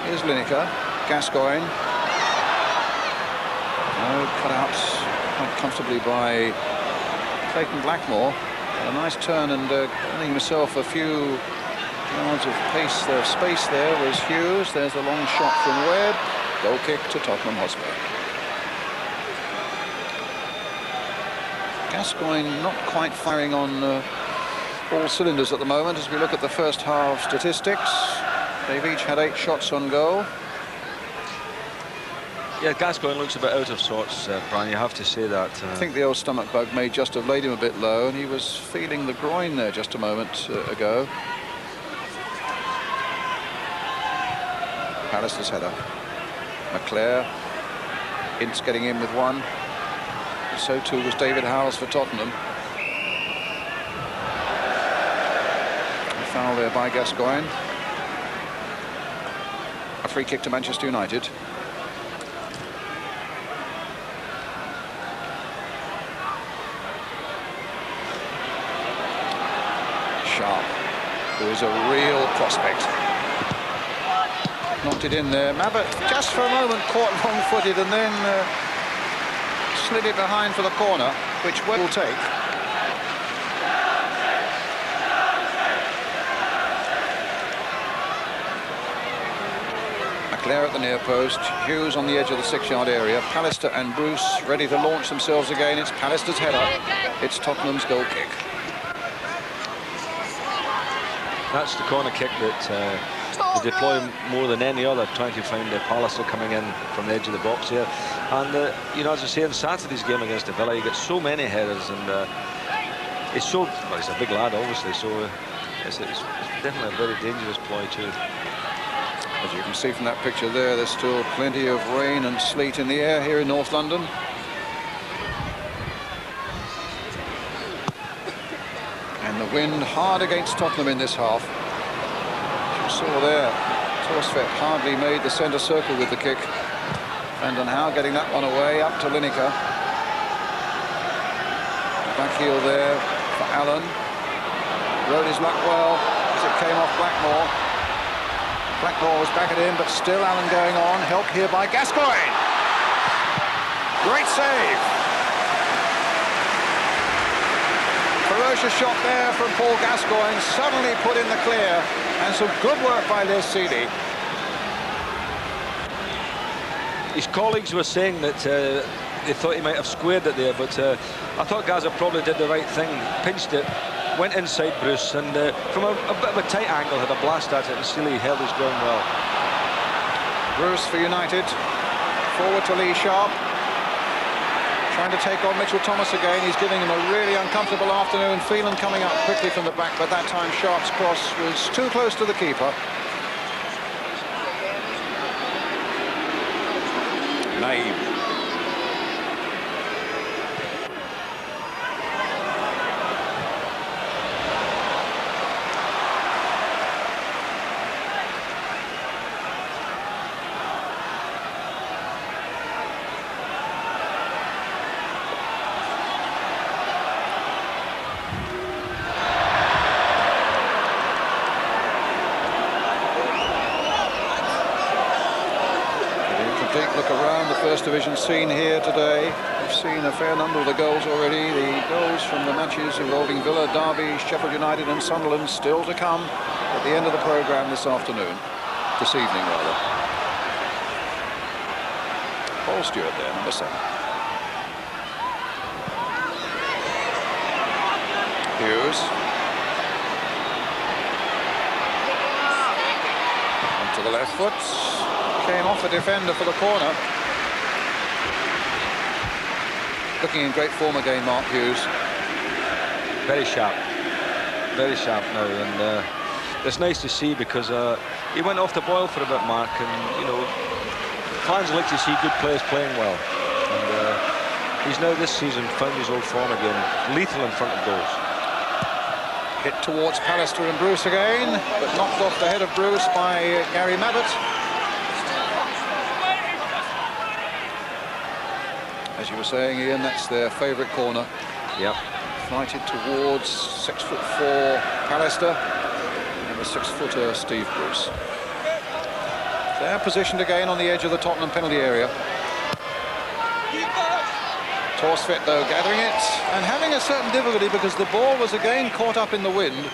Here's Lineker. Gascoigne. Cut out quite comfortably by Clayton Blackmore. A nice turn and earning himself a few yards of space there was Hughes. There's the long shot from Webb. Goal kick to Tottenham Hotspur. Gascoigne not quite firing on all cylinders at the moment. As we look at the first half statistics, they've each had 8 shots on goal. Yeah, Gascoigne looks a bit out of sorts, Brian, you have to say that. I think the old stomach bug may just have laid him a bit low, and he was feeling the groin there just a moment ago. Pallister's header. McClare. Ince getting in with one. So too was David Howells for Tottenham. A foul there by Gascoigne. A free kick to Manchester United. Sharp, who is a real prospect. Knocked it in there. Mabbott just for a moment caught wrong-footed and then slid it behind for the corner, which will take. there at the near post. Hughes on the edge of the 6-yard area. Pallister and Bruce ready to launch themselves again. It's Pallister's header. It's Tottenham's goal kick. That's the corner kick that they deploy more than any other, trying to find Pallister coming in from the edge of the box here. And you know, as I say, in Saturday's game against the Villa, you get so many headers, and it's so, well, he's a big lad, obviously, so it's definitely a very dangerous ploy too. As you can see from that picture there, there's still plenty of rain and sleet in the air here in North London. And the wind hard against Tottenham in this half. As you saw there, Torsvedt hardly made the centre circle with the kick. Van Hal getting that one away, up to Lineker. Back heel there for Allen. Rode his luck well as it came off Blackmore. Blackmore was back at him, but still Allen going on. Help here by Gascoigne. Great save. Ferocious shot there from Paul Gascoigne. Suddenly put in the clear. And some good work by Les Seeley. His colleagues were saying that they thought he might have squared it there, but I thought Gaza probably did the right thing. Pinched it, went inside Bruce, and from a bit of a tight angle had a blast at it, and Seeley held his ground well. Bruce for United. Forward to Lee Sharp. Trying to take on Mitchell Thomas again. He's giving him a really uncomfortable afternoon. Phelan coming up quickly from the back, but that time Sharp's cross was too close to the keeper. Naive. Look around the First Division scene here today. We've seen a fair number of the goals already. The goals from the matches involving Villa, Derby, Sheffield United and Sunderland still to come at the end of the programme this afternoon. This evening, rather. Paul Stewart there, number 7. Hughes. Onto the left foot. Came off the defender for the corner. Looking in great form again, Mark Hughes. Very sharp now, and it's nice to see because he went off the boil for a bit, Mark, and you know, fans like to see good players playing well, and he's now this season found his old form again, lethal in front of goals. Hit towards Pallister and Bruce again, but knocked off the head of Bruce by Gary Mabbott. As you were saying, Ian, that's their favourite corner. Yep. Flighted towards 6'4" Pallister and the 6-footer Steve Bruce. They're positioned again on the edge of the Tottenham penalty area. Torsvedt, though, gathering it and having a certain difficulty because the ball was again caught up in the wind.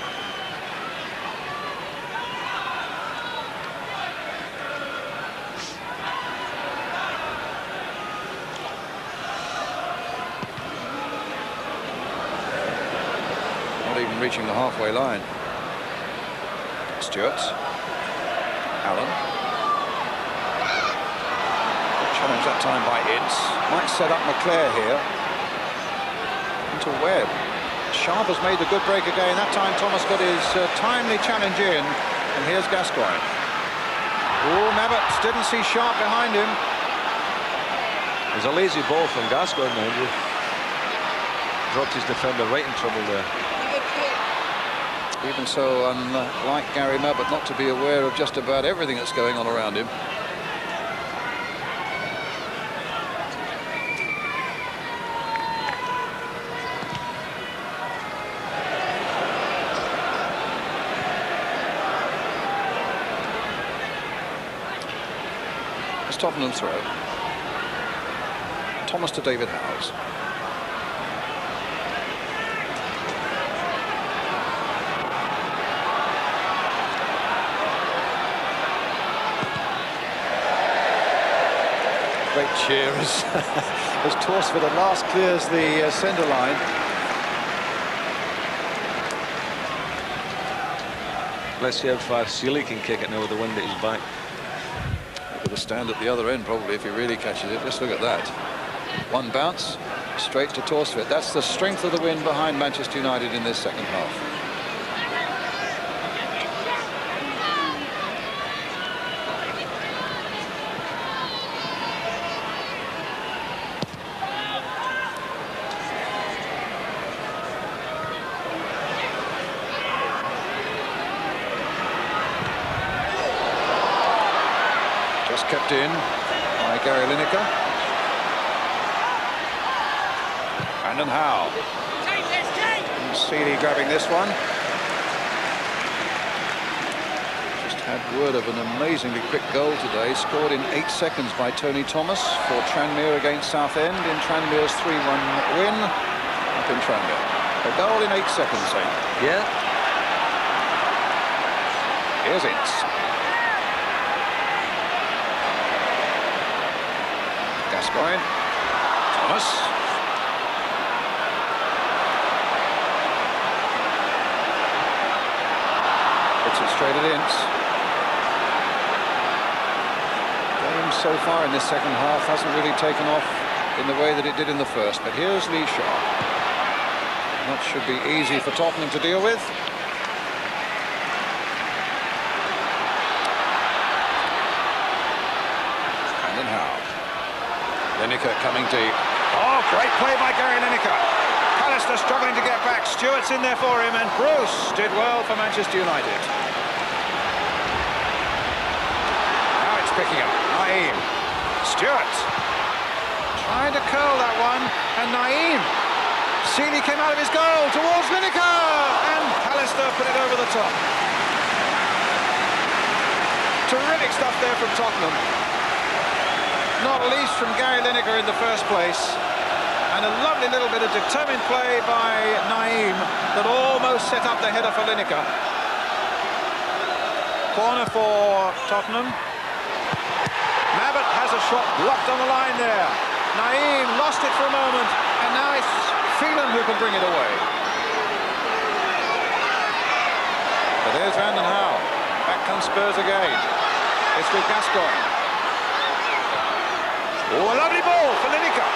Even reaching the halfway line. Stewart. Allen. Good challenge that time by Ince. Might set up McClare here. Into Webb. Sharp has made the good break again. That time Thomas got his timely challenge in. And here's Gascoigne. Oh, Mabbott didn't see Sharp behind him. There's a lazy ball from Gascoigne, mind you. Dropped his defender right in trouble there. Even so, unlike Gary Mabbott, not to be aware of just about everything that's going on around him. It's Tottenham's throw. Thomas to David Howes. cheer as, as Torsford at last clears the centre line. Let's see how far Seeley can kick it now with the wind at his back. Look at the stand at the other end, probably, if he really catches it. Just look at that. One bounce, straight to Torsford. That's the strength of the wind behind Manchester United in this second half. Kept in by Gary Lineker. Brandon Howe. Seeley grabbing this one. Just had word of an amazingly quick goal today, scored in 8 seconds by Tony Thomas for Tranmere against Southend in Tranmere's 3-1 win up in Tranmere. A goal in 8 seconds, eh? Yeah. Here's Ince. Gascoigne. Thomas. Puts it straight at Ince. Game so far in this second half hasn't really taken off in the way that it did in the first, but here's Lee Sharp. That should be easy for Tottenham to deal with. Brandon Howe. Lineker coming deep. Oh, great play by Gary Lineker. Pallister struggling to get back. Stewart's in there for him, and Bruce did well for Manchester United. Now it's picking up. Naeem. Stewart. Trying to curl that one, and Naeem. Seeley came out of his goal towards Lineker, and Pallister put it over the top. Terrific stuff there from Tottenham. Not least from Gary Lineker in the first place, and a lovely little bit of determined play by Naeem that almost set up the header for Lineker. Corner for Tottenham. Mabbott has a shot blocked on the line there. Naeem lost it for a moment, and now it's Phelan who can bring it away. But there's Brandon Howe. Back comes Spurs again. It's with Gascoigne. Oh, a lovely ball for Lineker.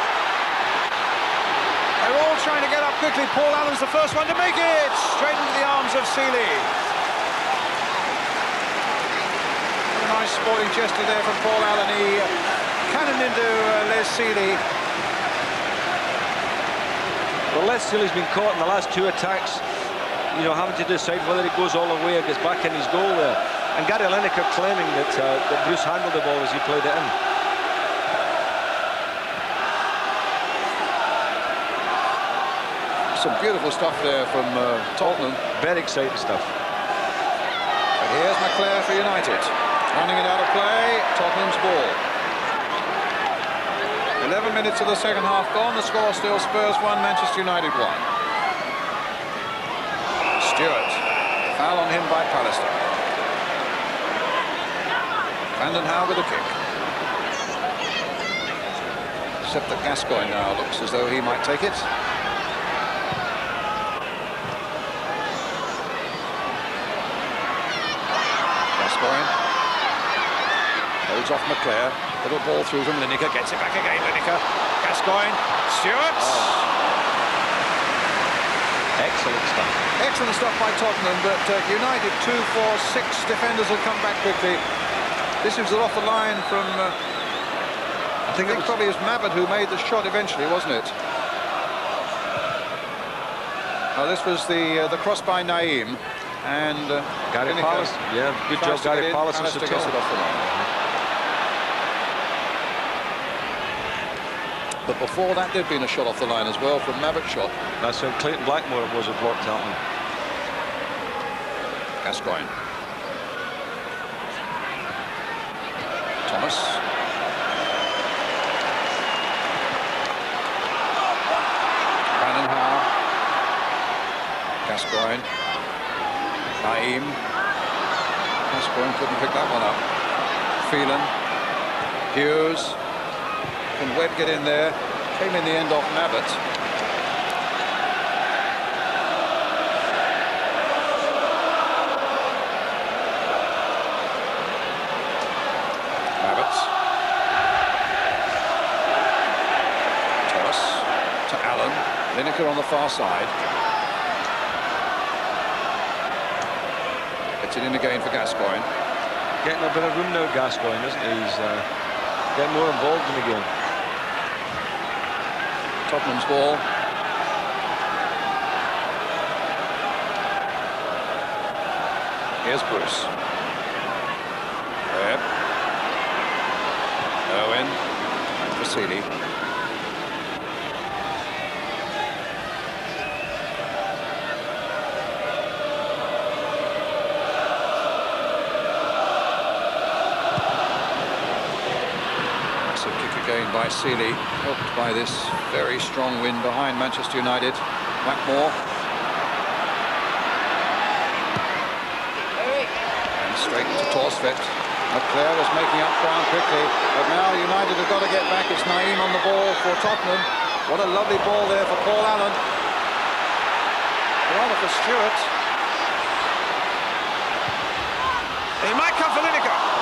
They're all trying to get up quickly. Paul Allen's the first one to make it. Straight into the arms of Seeley. A nice sporting gesture there from Paul Allen. He cannoned into Les Seeley. Well, Les Seeley's been caught in the last 2 attacks, you know, having to decide whether he goes all the way or gets back in his goal there. And Gary Lineker claiming that Bruce handled the ball as he played it in. Some beautiful stuff there from Tottenham. Very exciting stuff. But here's McClare for United. Running it out of play, Tottenham's ball. 11 minutes of the second half gone. The score still Spurs 1, Manchester United 1. Stewart. Foul on him by Pallister. Brandon Howe with a kick. Except that Gascoigne now looks as though he might take it. Holds off McClare. Little ball through from Lineker. Gets it back again. Lineker. Gascoigne. Stewart. Oh. Excellent stuff. Excellent stuff by Tottenham, but United 2, 4, 6 defenders will come back quickly. This was off the line from... I think it was probably Mabbott who made the shot eventually, wasn't it? Oh, this was the cross by Naeem. And Gary Pallister, yeah, good job, Gary Pallister gets it off the line. But before that, there'd been a shot off the line as well from Mabbott's shot. That's how Clayton Blackmore it was who blocked that one. Gascoigne. Thomas. Brandon Howe. Gascoigne. Naeem. Hotspur couldn't pick that one up. Phelan. Hughes. Can Webb get in there? Came in the end off Mabbott. Mabbott. Thomas to Allen. Lineker on the far side. Gets it in again for Gascoigne. Getting a bit of room now, Gascoigne, isn't he? He's getting more involved in the game. Tottenham's ball. Here's Bruce. Webb. Owen. Vasily. Again by Seeley, helped by this very strong wind behind Manchester United. Blackmore. And straight to Torsvet. McClare was making up ground quickly, but now United have got to get back. It's Naeem on the ball for Tottenham. What a lovely ball there for Paul Allen. Rather for Stewart. He might come for Lineker.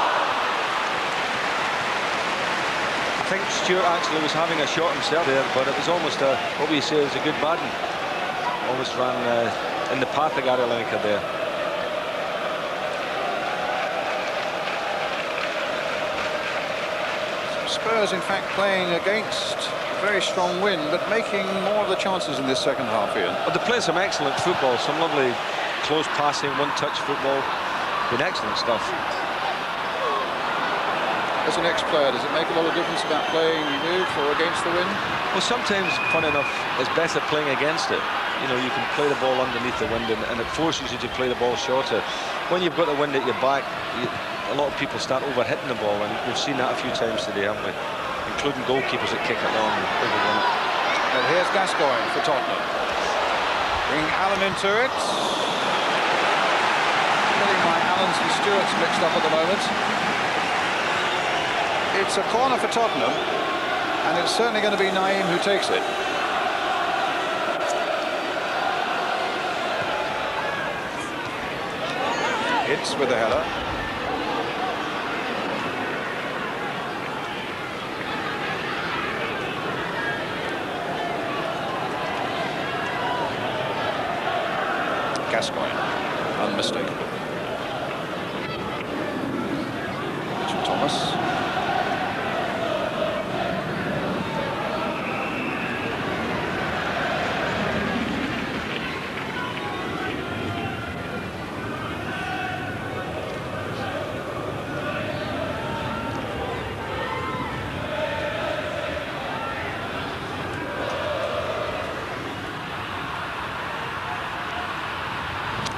I think Stewart actually was having a shot himself there, but it was almost what we say is a good baden. Almost ran in the path of Gary Lineker there. Spurs, in fact, playing against a very strong wind, but making more of the chances in this second half, Ian. But they play some excellent football, some lovely close passing, one-touch football. Been excellent stuff. As an ex-player, does it make a lot of difference about playing with or against the wind? Well, sometimes, fun enough, it's better playing against it. You know, you can play the ball underneath the wind, and it forces you to play the ball shorter. When you've got the wind at your back, a lot of people start over-hitting the ball, and we've seen that a few times today, haven't we? Including goalkeepers that kick it long and overrun it. And here's Gascoigne for Tottenham. Bring Allen into it. Getting my Allens and Stewarts mixed up at the moment. It's a corner for Tottenham, and it's certainly going to be Naeem who takes it. Hits with the header. Gascoigne, unmistakable. Thomas.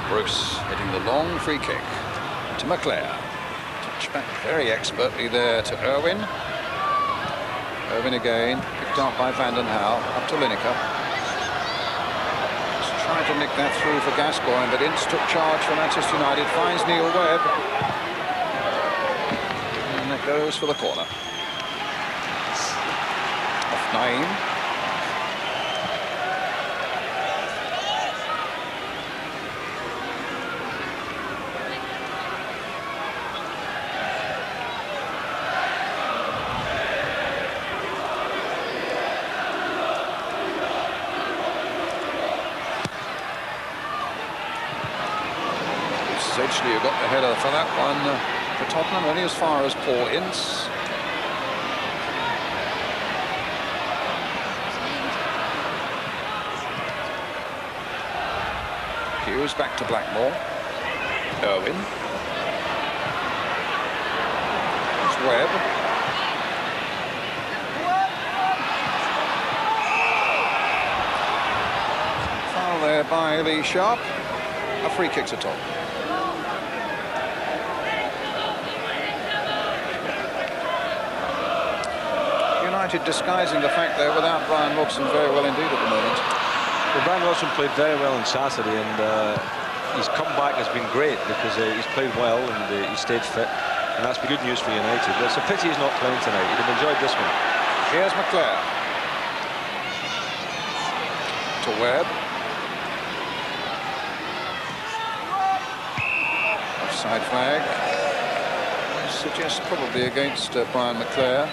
Bruce hitting the long free kick to McClare. Touch back very expertly there to Irwin. Irwin again, picked up by Van den Hal, up to Lineker. Just trying to nick that through for Gascoigne, but Ince took charge for Manchester United, finds Neil Webb. And it goes for the corner. Off Naeem. Essentially, you got the header for that one for Tottenham, only as far as Paul Ince. Hughes back to Blackmore. Irwin. It's Webb. Foul there by Lee Sharp. A free kick to Tottenham. United disguising the fact they're without Brian Wilson very well indeed at the moment. Well, Brian Wilson played very well on Saturday, and his comeback has been great because he's played well and he stayed fit, and that's been good news for United. But it's a pity he's not playing tonight. He'd have enjoyed this one. Here's McClare. To Webb. Offside flag. Suggests probably against Brian McClare.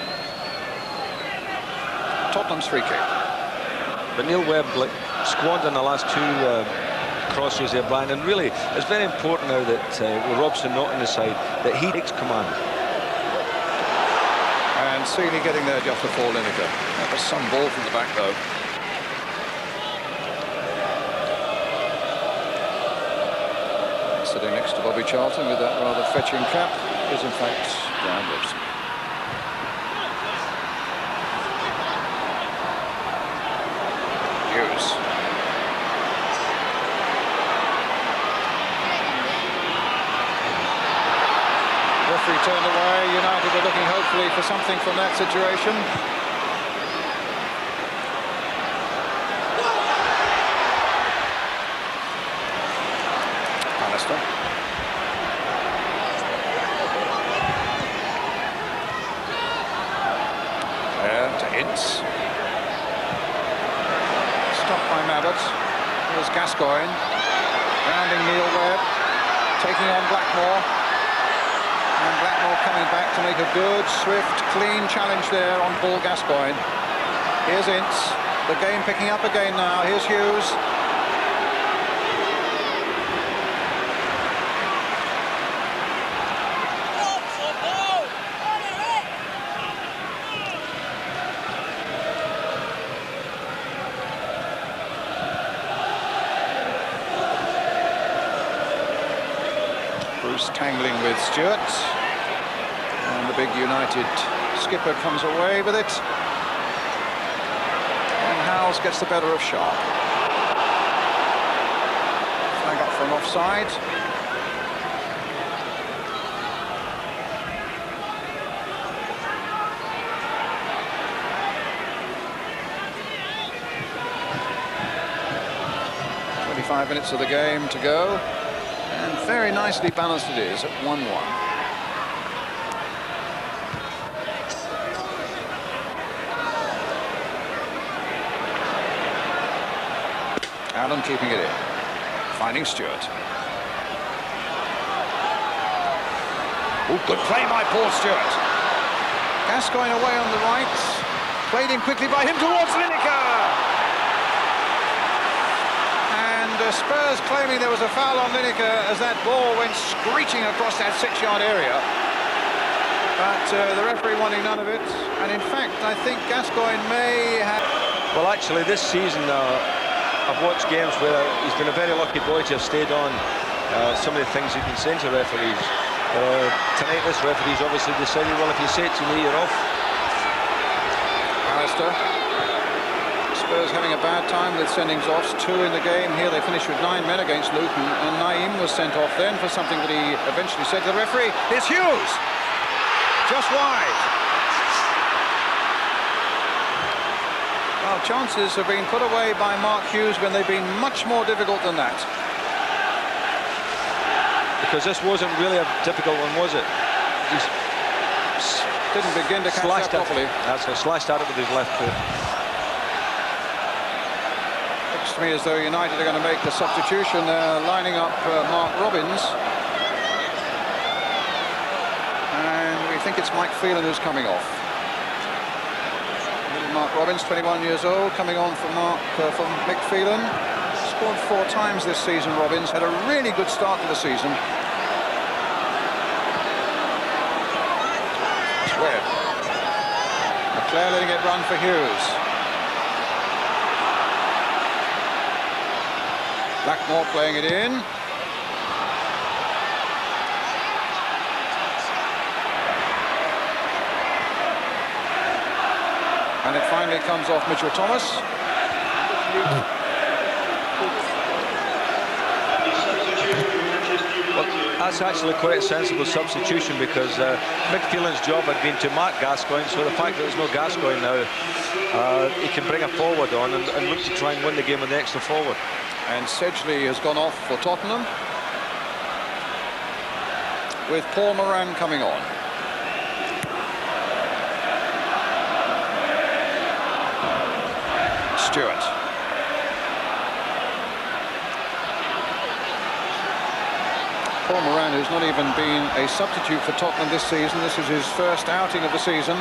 Tottenham's free kick. But Neil Webb squandered the last two crosses there, Brian, and really it's very important now that with Robson not on the side, that he takes command. And Seeley getting there just before Lineker. That was some ball from the back, though. Sitting next to Bobby Charlton with that rather fetching cap is in fact Brian Robson. Hughes. Referee turned away. United are looking hopefully for something from that situation. Alistair. There to Ince. Stopped by Mabbott. Here's Gascoigne. Rounding Neil Webb. Taking on Blackmore. And Blackmore coming back to make a good, swift, clean challenge there on Paul Gascoigne. Here's Ince. The game picking up again now. Here's Hughes. Bruce tangling with Stewart. And the big United skipper comes away with it. And Howes gets the better of Sharp. Flag up for an offside. "25 minutes of the game to go. And very nicely balanced it is at 1-1. Allen keeping it in. Finding Stewart. Oh, good play by Paul Stewart. Gascoigne away on the right. Played in quickly by him towards Lineker. Spurs claiming there was a foul on Lineker as that ball went screeching across that 6-yard area. But the referee wanting none of it. And in fact, I think Gascoigne may have... Well, actually, this season, I've watched games where he's been a very lucky boy to have stayed on. Some of the things you can say to referees. Tonight, this referee's obviously decided, well, if you say it to me, you're off. Alistair. Spurs having a bad time with sendings-offs. 2 in the game. Here they finished with 9 men against Luton, and Naeem was sent off then for something that he eventually said to the referee. It's Hughes! Just wide. Well, chances have been put away by Mark Hughes when they've been much more difficult than that. Because this wasn't really a difficult one, was it? He didn't begin to catch that properly. That's it, slashed at it with his left foot. Looks to me as though United are going to make the substitution. They're lining up Mark Robins. And we think it's Mike Phelan who's coming off. Mark Robins, 21 years old, coming on for Mick Phelan. Scored 4 times this season, Robins. Had a really good start to the season. It's Webb. McClare letting it run for Hughes. Blackmore playing it in. And it finally comes off Mitchell Thomas. Well, that's actually quite a sensible substitution because Mick Phelan's job had been to mark Gascoigne, so the fact that there's no Gascoigne now, he can bring a forward on and look to try and win the game with the extra forward. And Sedgley has gone off for Tottenham, with Paul Moran coming on. Stewart. Paul Moran, who's not even been a substitute for Tottenham this season. This is his first outing of the season.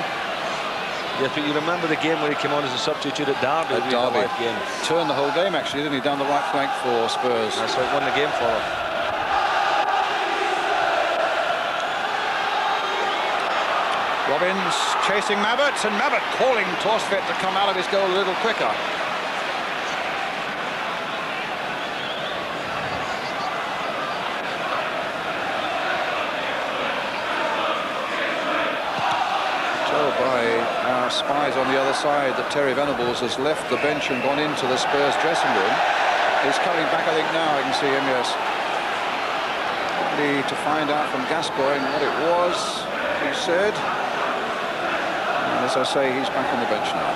Yes, but you remember the game where he came on as a substitute at Derby? At Derby. Turned the whole game, actually, didn't he? Down the right flank for Spurs. That's how he won the game for him. Robbins chasing Mabbott, and Mabbott calling Torsvet to come out of his goal a little quicker. By our spies on the other side that Terry Venables has left the bench and gone into the Spurs dressing room. He's coming back, I think now I can see him, yes. Probably to find out from Gascoigne what it was, he said. And as I say, he's back on the bench now.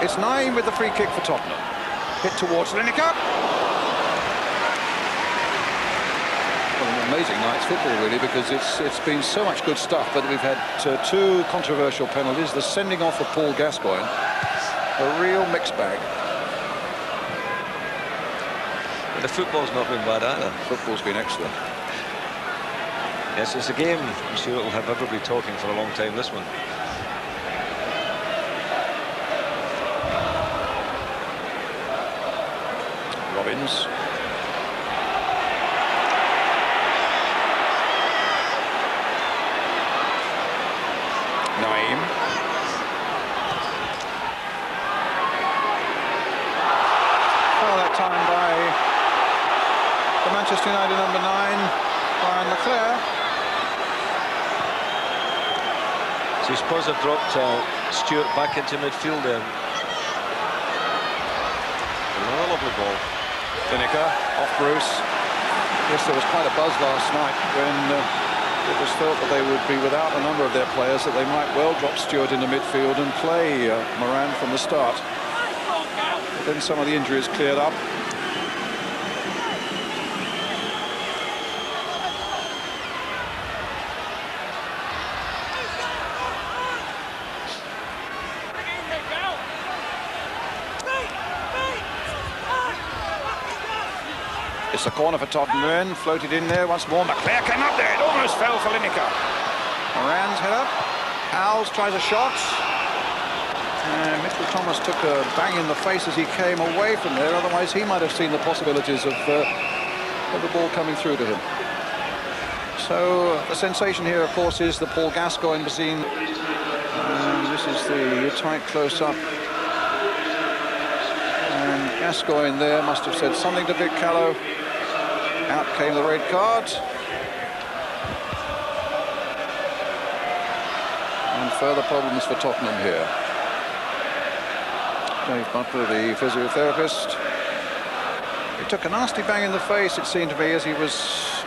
It's Naeem with the free kick for Tottenham. Hit towards Lineker. Amazing night's football, really, because it's been so much good stuff, but we've had two controversial penalties, the sending off of Paul Gascoigne, a real mixed bag. But the football's not been bad either. Football's been excellent. Yes, it's a game I'm sure it'll have everybody talking for a long time, this one. Robbins. Naeem. Well, that time by the Manchester United number 9, Brian Leclerc. So Spurs have dropped Stewart back into midfield there. Another lovely ball. Lineker off Bruce. Yes, there was quite a buzz last night when it was felt that they would be without a number of their players, that they might well drop Stewart into midfield and play Moran from the start. But then some of the injuries cleared up. It's a corner for Tottenham, floated in there once more. Leclerc came up there, it almost fell for Lineker. Moran's head up. Howells tries a shot. And Mitchell Thomas took a bang in the face as he came away from there, otherwise he might have seen the possibilities of the ball coming through to him. So the sensation here, of course, is that Paul Gascoigne was seen. This is the tight close-up. And Gascoigne there must have said something to Vic Callow. Out came the red card. And further problems for Tottenham here. Dave Butler, the physiotherapist. He took a nasty bang in the face, it seemed to me, as he was...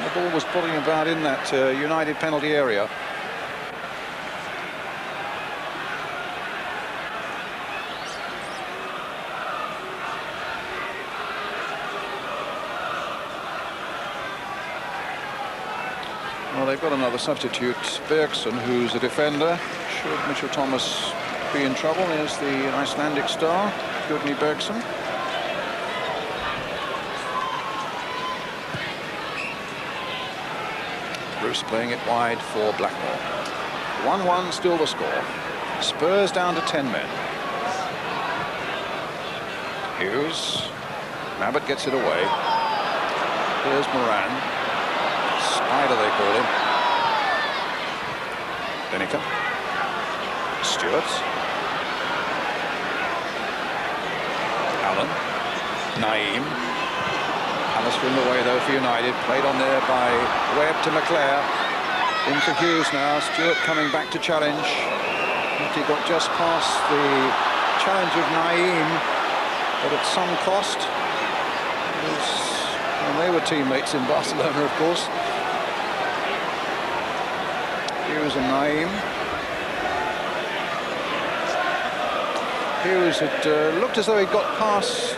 the ball was pulling about in that United penalty area. Well, they've got another substitute, Bergson, who's a defender. Should Mitchell Thomas be in trouble? Here's the Icelandic star, Gudni Bergson. Bruce playing it wide for Blackmore. 1-1 still the score. Spurs down to 10 men. Hughes. Mabbott gets it away. Here's Moran. Spider, they call him. Lineker. Stewart. Allen. Naeem. Alistair in the way, though, for United. Played on there by Webb to Leclerc. Into Hughes now. Stewart coming back to challenge. He got just past the challenge of Naeem, but at some cost. And they were teammates in Barcelona, of course. Hughes and Naeem. Hughes had looked as though he'd got past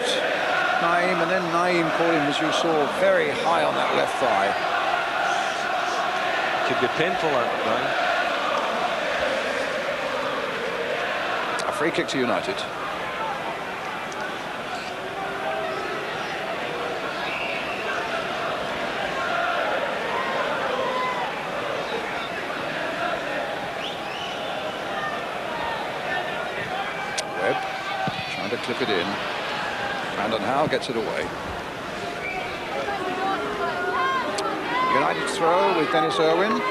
Naeem, and then Naeem caught him, as you saw, very high on that left thigh. Could be painful, that, though. A Free kick to United. Webb trying to clip it in. Brandon Howe gets it away. United throw with Dennis Irwin.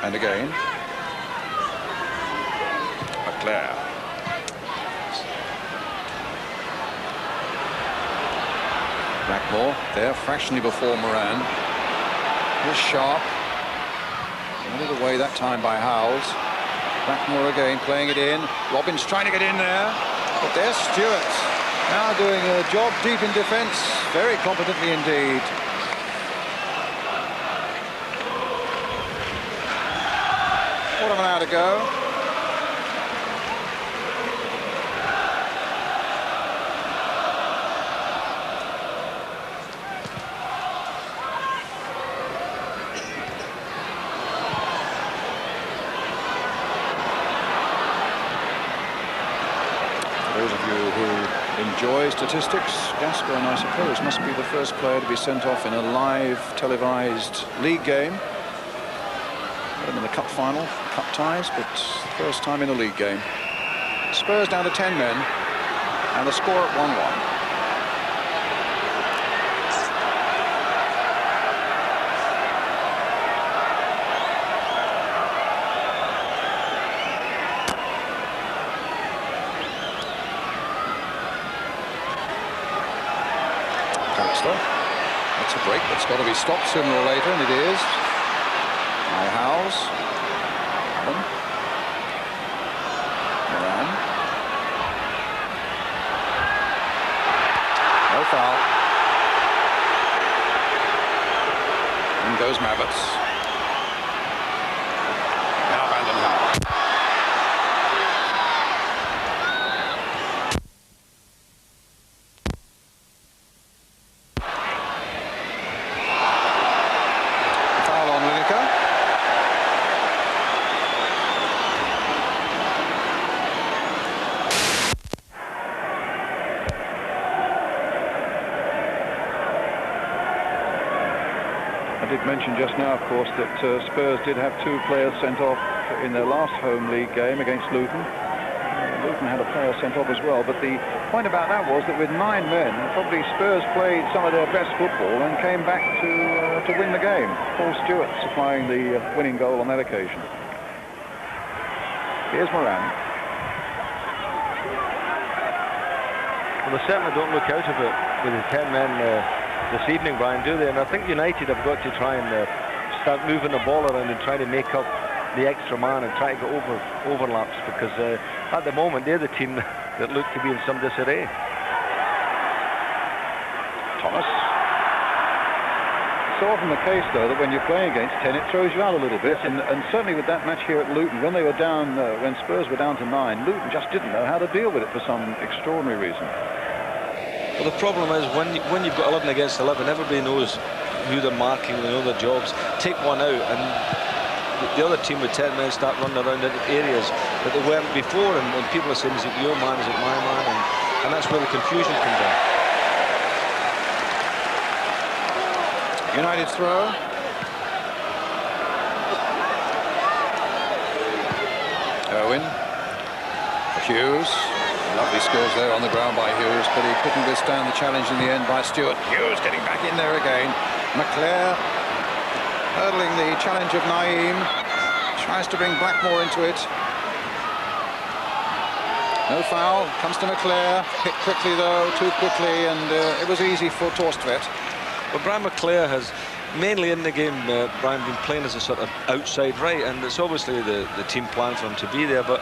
And again. Leclerc. Blackmore there fractionally before Moran. Here's Sharp. Another away that time by Howells. Blackmore again playing it in. Robbins trying to get in there. But there's Stewart. Now doing a job deep in defence. Very competently indeed. What of an hour to go. Those of you who enjoy statistics, Gascoigne, I suppose, must be the first player to be sent off in a live televised league game. Had him in the cup final, cup ties, but first time in a league game. Spurs down to 10 men, and the score at 1-1. That's a break that's got to be stopped sooner or later, and it is. By Howells. Allen. Moran. No foul. In goes Maverts. Now Brandon Howe. I did mention just now, of course, that Spurs did have 2 players sent off in their last home league game against Luton. Luton had a player sent off as well, but the point about that was that with 9 men, probably Spurs played some of their best football and came back to win the game. Paul Stewart supplying the winning goal on that occasion. Here's Moran. Well, they certainly don't look out of it with the 10 men this evening, Brian, do they? And I think United have got to try and start moving the ball around and try to make up the extra man and try to get overlaps, because at the moment they're the team that look to be in some disarray. Thomas. So often the case, though, that when you're playing against 10, it throws you out a little bit, and certainly with that match here at Luton, when they were down, when Spurs were down to 9, Luton just didn't know how to deal with it for some extraordinary reason. Well, the problem is when you've got 11 against 11, everybody knows who they're marking, they know their jobs. Take one out, and the other team with 10 men start running around into areas that they weren't before, and when people are saying, is it your man, is it my man, and that's where the confusion comes in. United throw. Owen. Hughes. Lovely skills there on the ground by Hughes, but he couldn't withstand the challenge in the end by Stewart. Hughes getting back in there again. Leclerc hurdling the challenge of Naeem. Tries to bring Blackmore into it. No foul. Comes to Leclerc. Hit quickly though, too quickly, and it was easy for Torstvedt. But Brian Leclerc has mainly in the game, Brian, been playing as a sort of outside right, and it's obviously the team plan for him to be there, but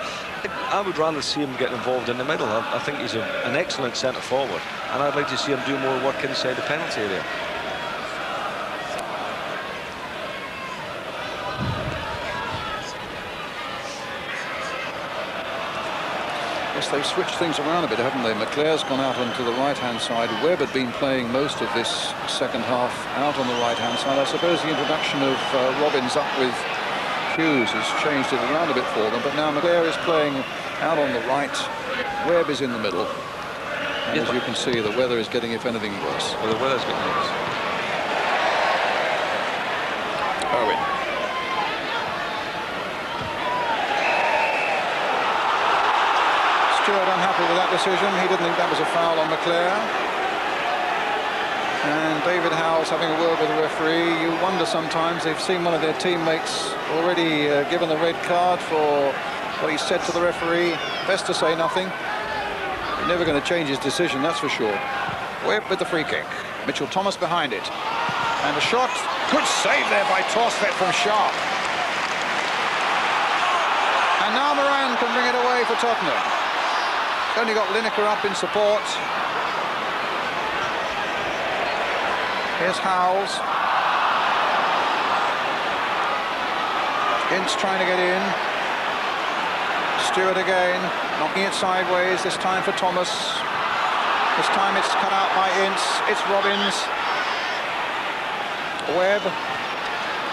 I would rather see him get involved in the middle. I think he's an excellent centre forward, and I'd like to see him do more work inside the penalty area. Yes, they've switched things around a bit, haven't they? Leclerc's gone out onto the right-hand side. Webb had been playing most of this second half out on the right-hand side. I suppose the introduction of Robbins up with Hughes has changed it around a bit for them, but now McClare is playing out on the right. Webb is in the middle. And as you can see, the weather is getting, if anything, worse. Well, the weather's getting worse. Owen. Stewart unhappy with that decision. He didn't think that was a foul on McClare. And David Howell's having a word with the referee. You wonder sometimes, they've seen one of their teammates already given the red card for what he said to the referee. Best to say nothing. Never going to change his decision, that's for sure. Webb with the free kick. Mitchell Thomas behind it. And a shot. Good save there by Torsvet from Sharp. And now Moran can bring it away for Tottenham. Only got Lineker up in support. Here's Howells. Ince trying to get in. Stewart again, knocking it sideways, this time for Thomas. This time it's cut out by Ince. It's Robbins. Webb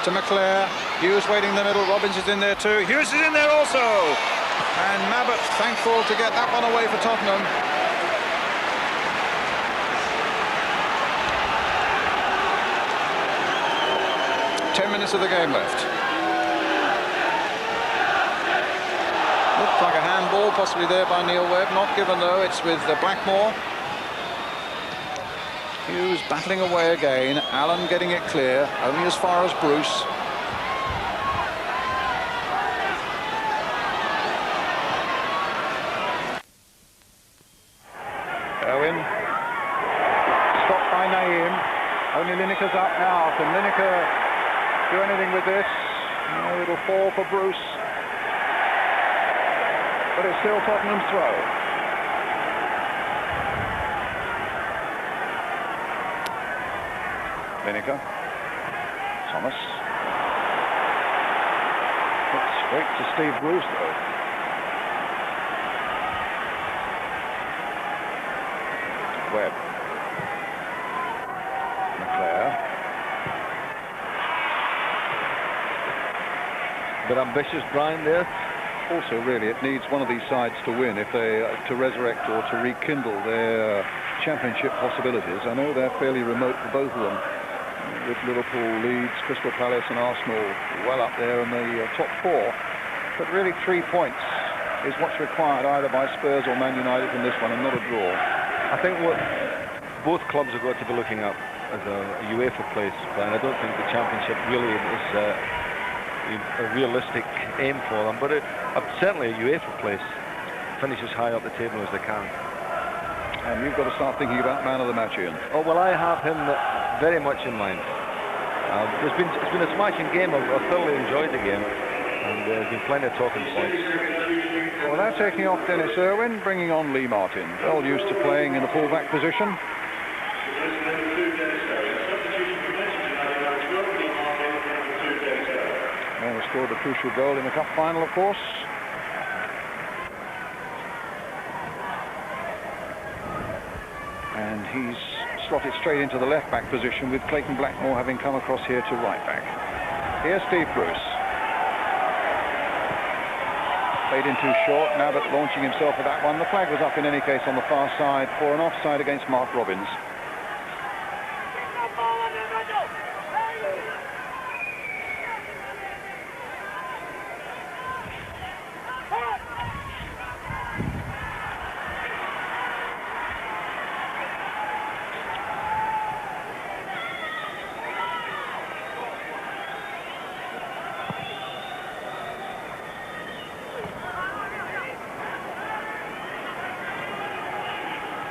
to McClare. Hughes waiting in the middle. Robbins is in there too. Hughes is in there also. And Mabbott thankful to get that one away for Tottenham. Minutes of the game left. Looked like a handball, possibly there by Neil Webb. Not given though. It's with Blackmore. Hughes battling away again. Allen getting it clear, only as far as Bruce. Owen. Stopped by Naeem. Only Lineker's up now. Can Lineker do anything with this? No, it'll fall for Bruce. But it's still Tottenham's throw. Lineker. Thomas. It's straight to Steve Bruce, though. Webb. McClare. Bit ambitious, Brian, there. Also, really, it needs one of these sides to win if they to resurrect or to rekindle their championship possibilities. I know they're fairly remote for both of them, with Liverpool, Leeds, Crystal Palace and Arsenal well up there in the top four. But really 3 points is what's required either by Spurs or Man United from this one, and not a draw. I think what both clubs have got to be looking at as a UEFA place, Brian. I don't think the championship really is a realistic aim for them, but certainly a UEFA place. Finish as high up the table as they can. And you've got to start thinking about man of the match, Ian. Oh, well, I have him very much in mind. It's been a smashing game. I've thoroughly enjoyed the game, and there's been plenty of talking points. Well, they're taking off Dennis Irwin, bringing on Lee Martin. Well used to playing in the full-back position. And he scored the crucial goal in the cup final, of course. And he's slotted straight into the left-back position, with Clayton Blackmore having come across here to right-back. Here's Steve Bruce. Played in too short. Mabbott launching himself at that one. The flag was up in any case on the far side for an offside against Mark Robbins.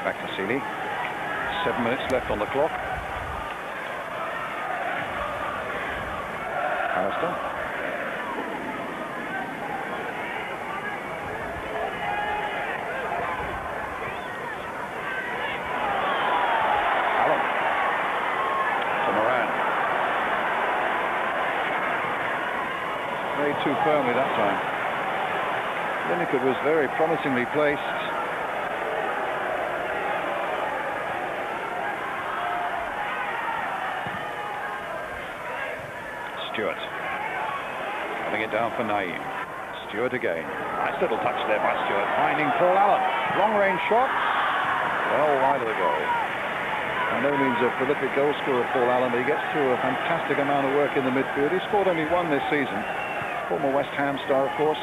Back to Seeley. 7 minutes left on the clock. Alistair. Allen. To Moran. Made too firmly that time. Lineker was very promisingly placed. Stewart. Having it down for Naeem. Stewart again. Nice little touch there by Stewart, finding Paul Allen. Long-range shot. Well, wide of the goal. By no means a prolific goal scorer, Paul Allen, but he gets through a fantastic amount of work in the midfield. He scored only one this season. Former West Ham star, of course.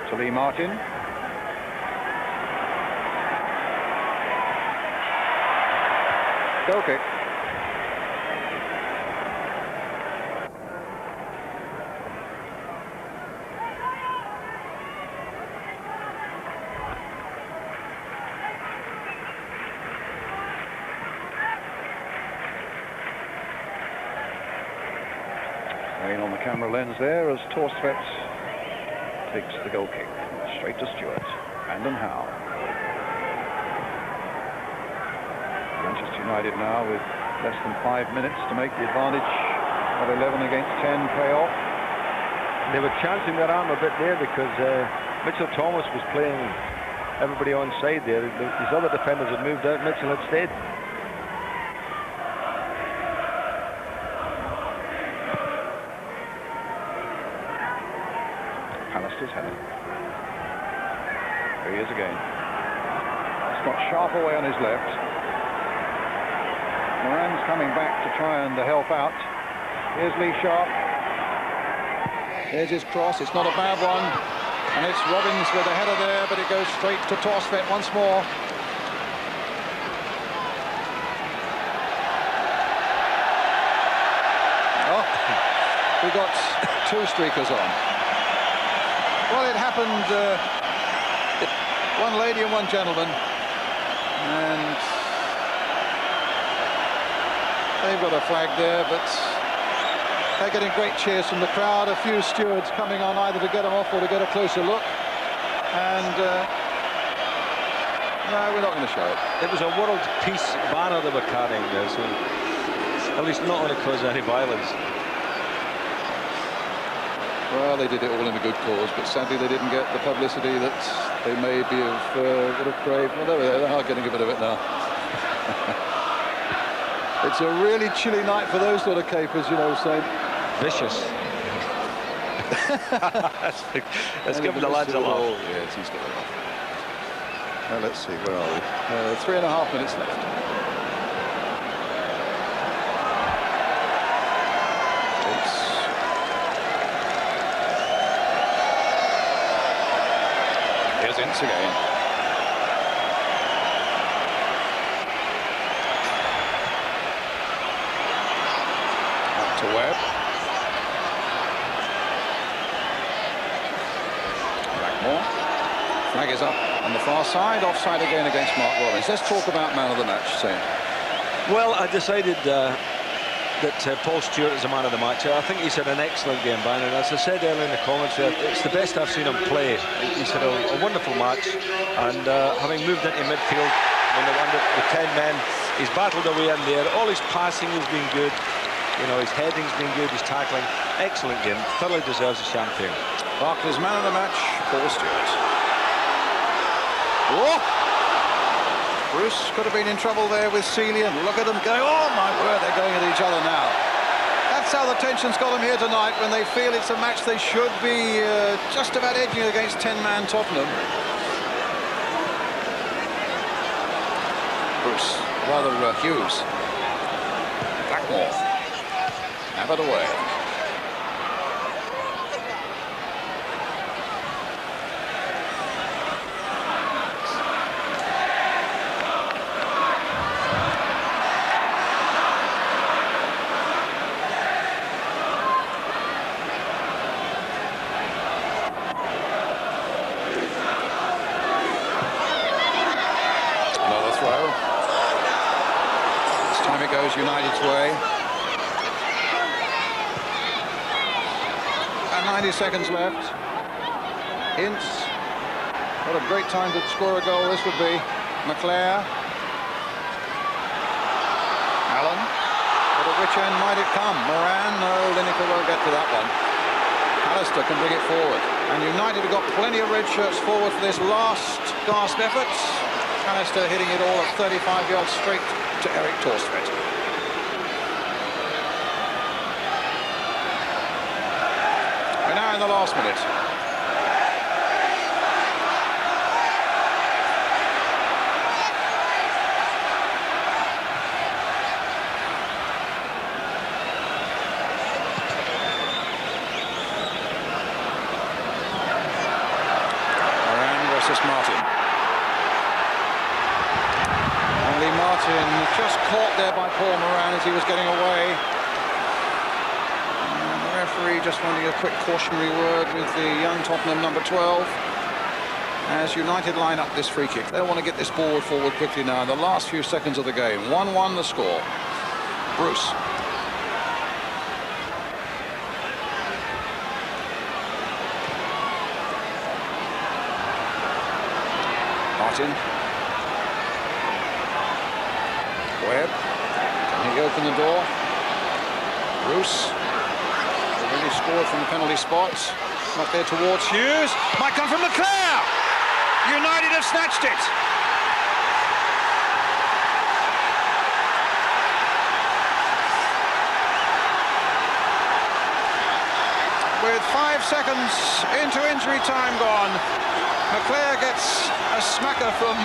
To Lee Martin. Goal kick. Rain on the camera lens there as Torstvedt takes the goal kick straight to Stewart. Brandon Howe. Manchester United now with less than 5 minutes to make the advantage of 11 against 10 pay off. They were chancing their arm a bit there because Mitchell Thomas was playing everybody on side there. These other defenders had moved out. Mitchell had stayed. Pallister's header. There he is again. It's got Sharp away on his left. Moran's coming back to try and help out. Here's Lee Sharp. There's his cross. It's not a bad one. And it's Robbins with a header there, but it goes straight to Torstvedt once more. Oh, we got two streakers on. Well, it happened, one lady and one gentleman, and they've got a flag there, but they're getting great cheers from the crowd. A few stewards coming on either to get them off or to get a closer look, and no, we're not going to show it. It was a world peace banner they were carrying there, so at least not going to cause any violence. Well, they did it all in a good cause, but sadly they didn't get the publicity that they maybe would have craved. Well, they are getting a bit of it now. It's a really chilly night for those sort of capers, you know, so... Vicious. Let's give the lads a laugh. Yes, he's got a laugh. Now, let's see, where are we? 3.5 minutes left. Ince again. Up to Webb. Blackmore. Flag is up on the far side. Offside again against Mark Robbins. Let's talk about man of the match, Sam. Well, I decided that Paul Stewart is the man of the match. I think he's had an excellent game, Bannon. As I said earlier in the comments, it's the best I've seen him play. He's had a wonderful match, and having moved into midfield when they won the 10 men, he's battled away in there. All his passing has been good. You know, his heading's been good, his tackling. Excellent game. Thoroughly deserves a champagne. Barclays man of the match, Paul Stewart. Oh! Bruce could have been in trouble there with Seeley, and look at them go. Oh my word, they're going at each other now. That's how the tension's got them here tonight, when they feel it's a match they should be just about edging against 10-man Tottenham. Bruce, rather Hughes. Blackmore. Have it away. United's way. And 90 seconds left. Ince. What a great time to score a goal this would be. McClare. Allen. But at which end might it come? Moran? No, Lineker won't get to that one. Alistair can bring it forward. And United have got plenty of red shirts forward for this last gasp effort. Alistair hitting it all at 35 yards straight to Eric Thorstvedt. We're now in the last minute. Martin. Only Martin just caught there by Paul Moran as he was getting away. And the referee just wanting a quick cautionary word with the young Tottenham number 12. As United line up this free kick, they'll want to get this ball forward quickly now in the last few seconds of the game. 1-1 the score. Bruce. Martin. Webb. Can he open the door? Bruce. Already scored from the penalty spot. Not there towards Hughes. Might come from McClare. United have snatched it. With 5 seconds into injury time gone, McClare gets a smacker from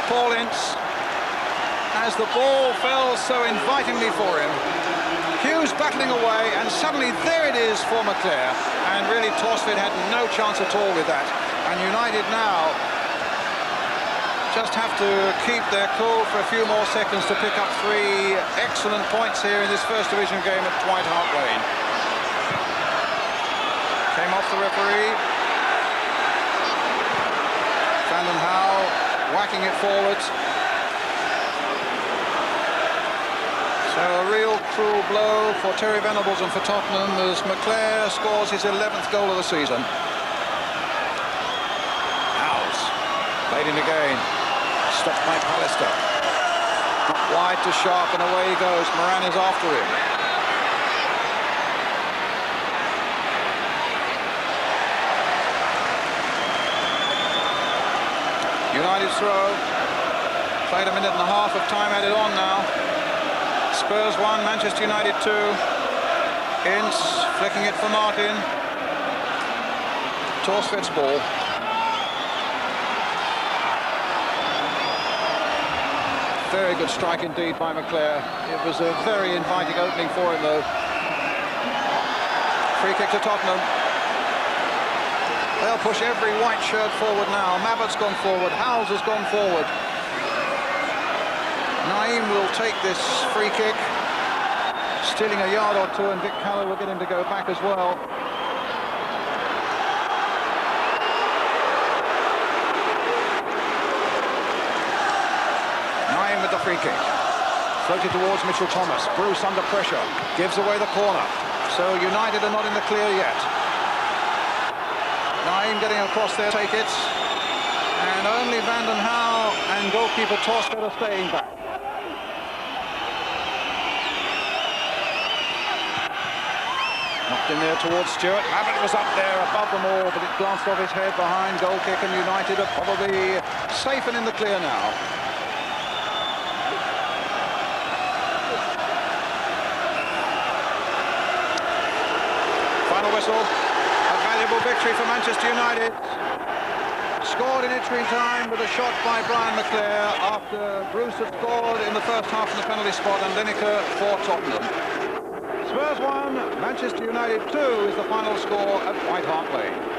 Paul Ince as the ball fell so invitingly for him. Hughes battling away, and suddenly there it is for McClare, and really Thorstvedt had no chance at all with that. And United now just have to keep their cool for a few more seconds to pick up 3 excellent points here in this First Division game at Hart Lane. Came off the referee. Van Howe whacking it forward. So a real cruel blow for Terry Venables and for Tottenham as McClare scores his 11th goal of the season. Howes played in again. Stopped by Pallister. Not wide to Sharp, and away he goes. Moran is after him. United's throw. Played a minute and a half of time added on now. Spurs 1, Manchester United 2. Ince flicking it for Martin. Thorstvedt's ball. Very good strike indeed by McClare. It was a very inviting opening for him though. Free kick to Tottenham. They'll push every white shirt forward now. Mabbott's gone forward. Howes has gone forward. Naeem will take this free kick. Stealing a yard or two, and Vic Caller will get him to go back as well. Naeem with the free kick. Floated towards Mitchell Thomas. Bruce under pressure. Gives away the corner. So United are not in the clear yet. Naeem getting across there, take it. And only Van den Hauwe and goalkeeper Thorstvedt are staying back. Knocked in there towards Stewart. Mabbott was up there above them all, but it glanced off his head behind. Goal kick, and United are probably safe and in the clear now. Final whistle. A valuable victory for Manchester United. Scored in injury time with a shot by Brian McClare after Bruce had scored in the first half from the penalty spot, and Lineker for Tottenham. Spurs 1, Manchester United 2 is the final score at Hart Lane.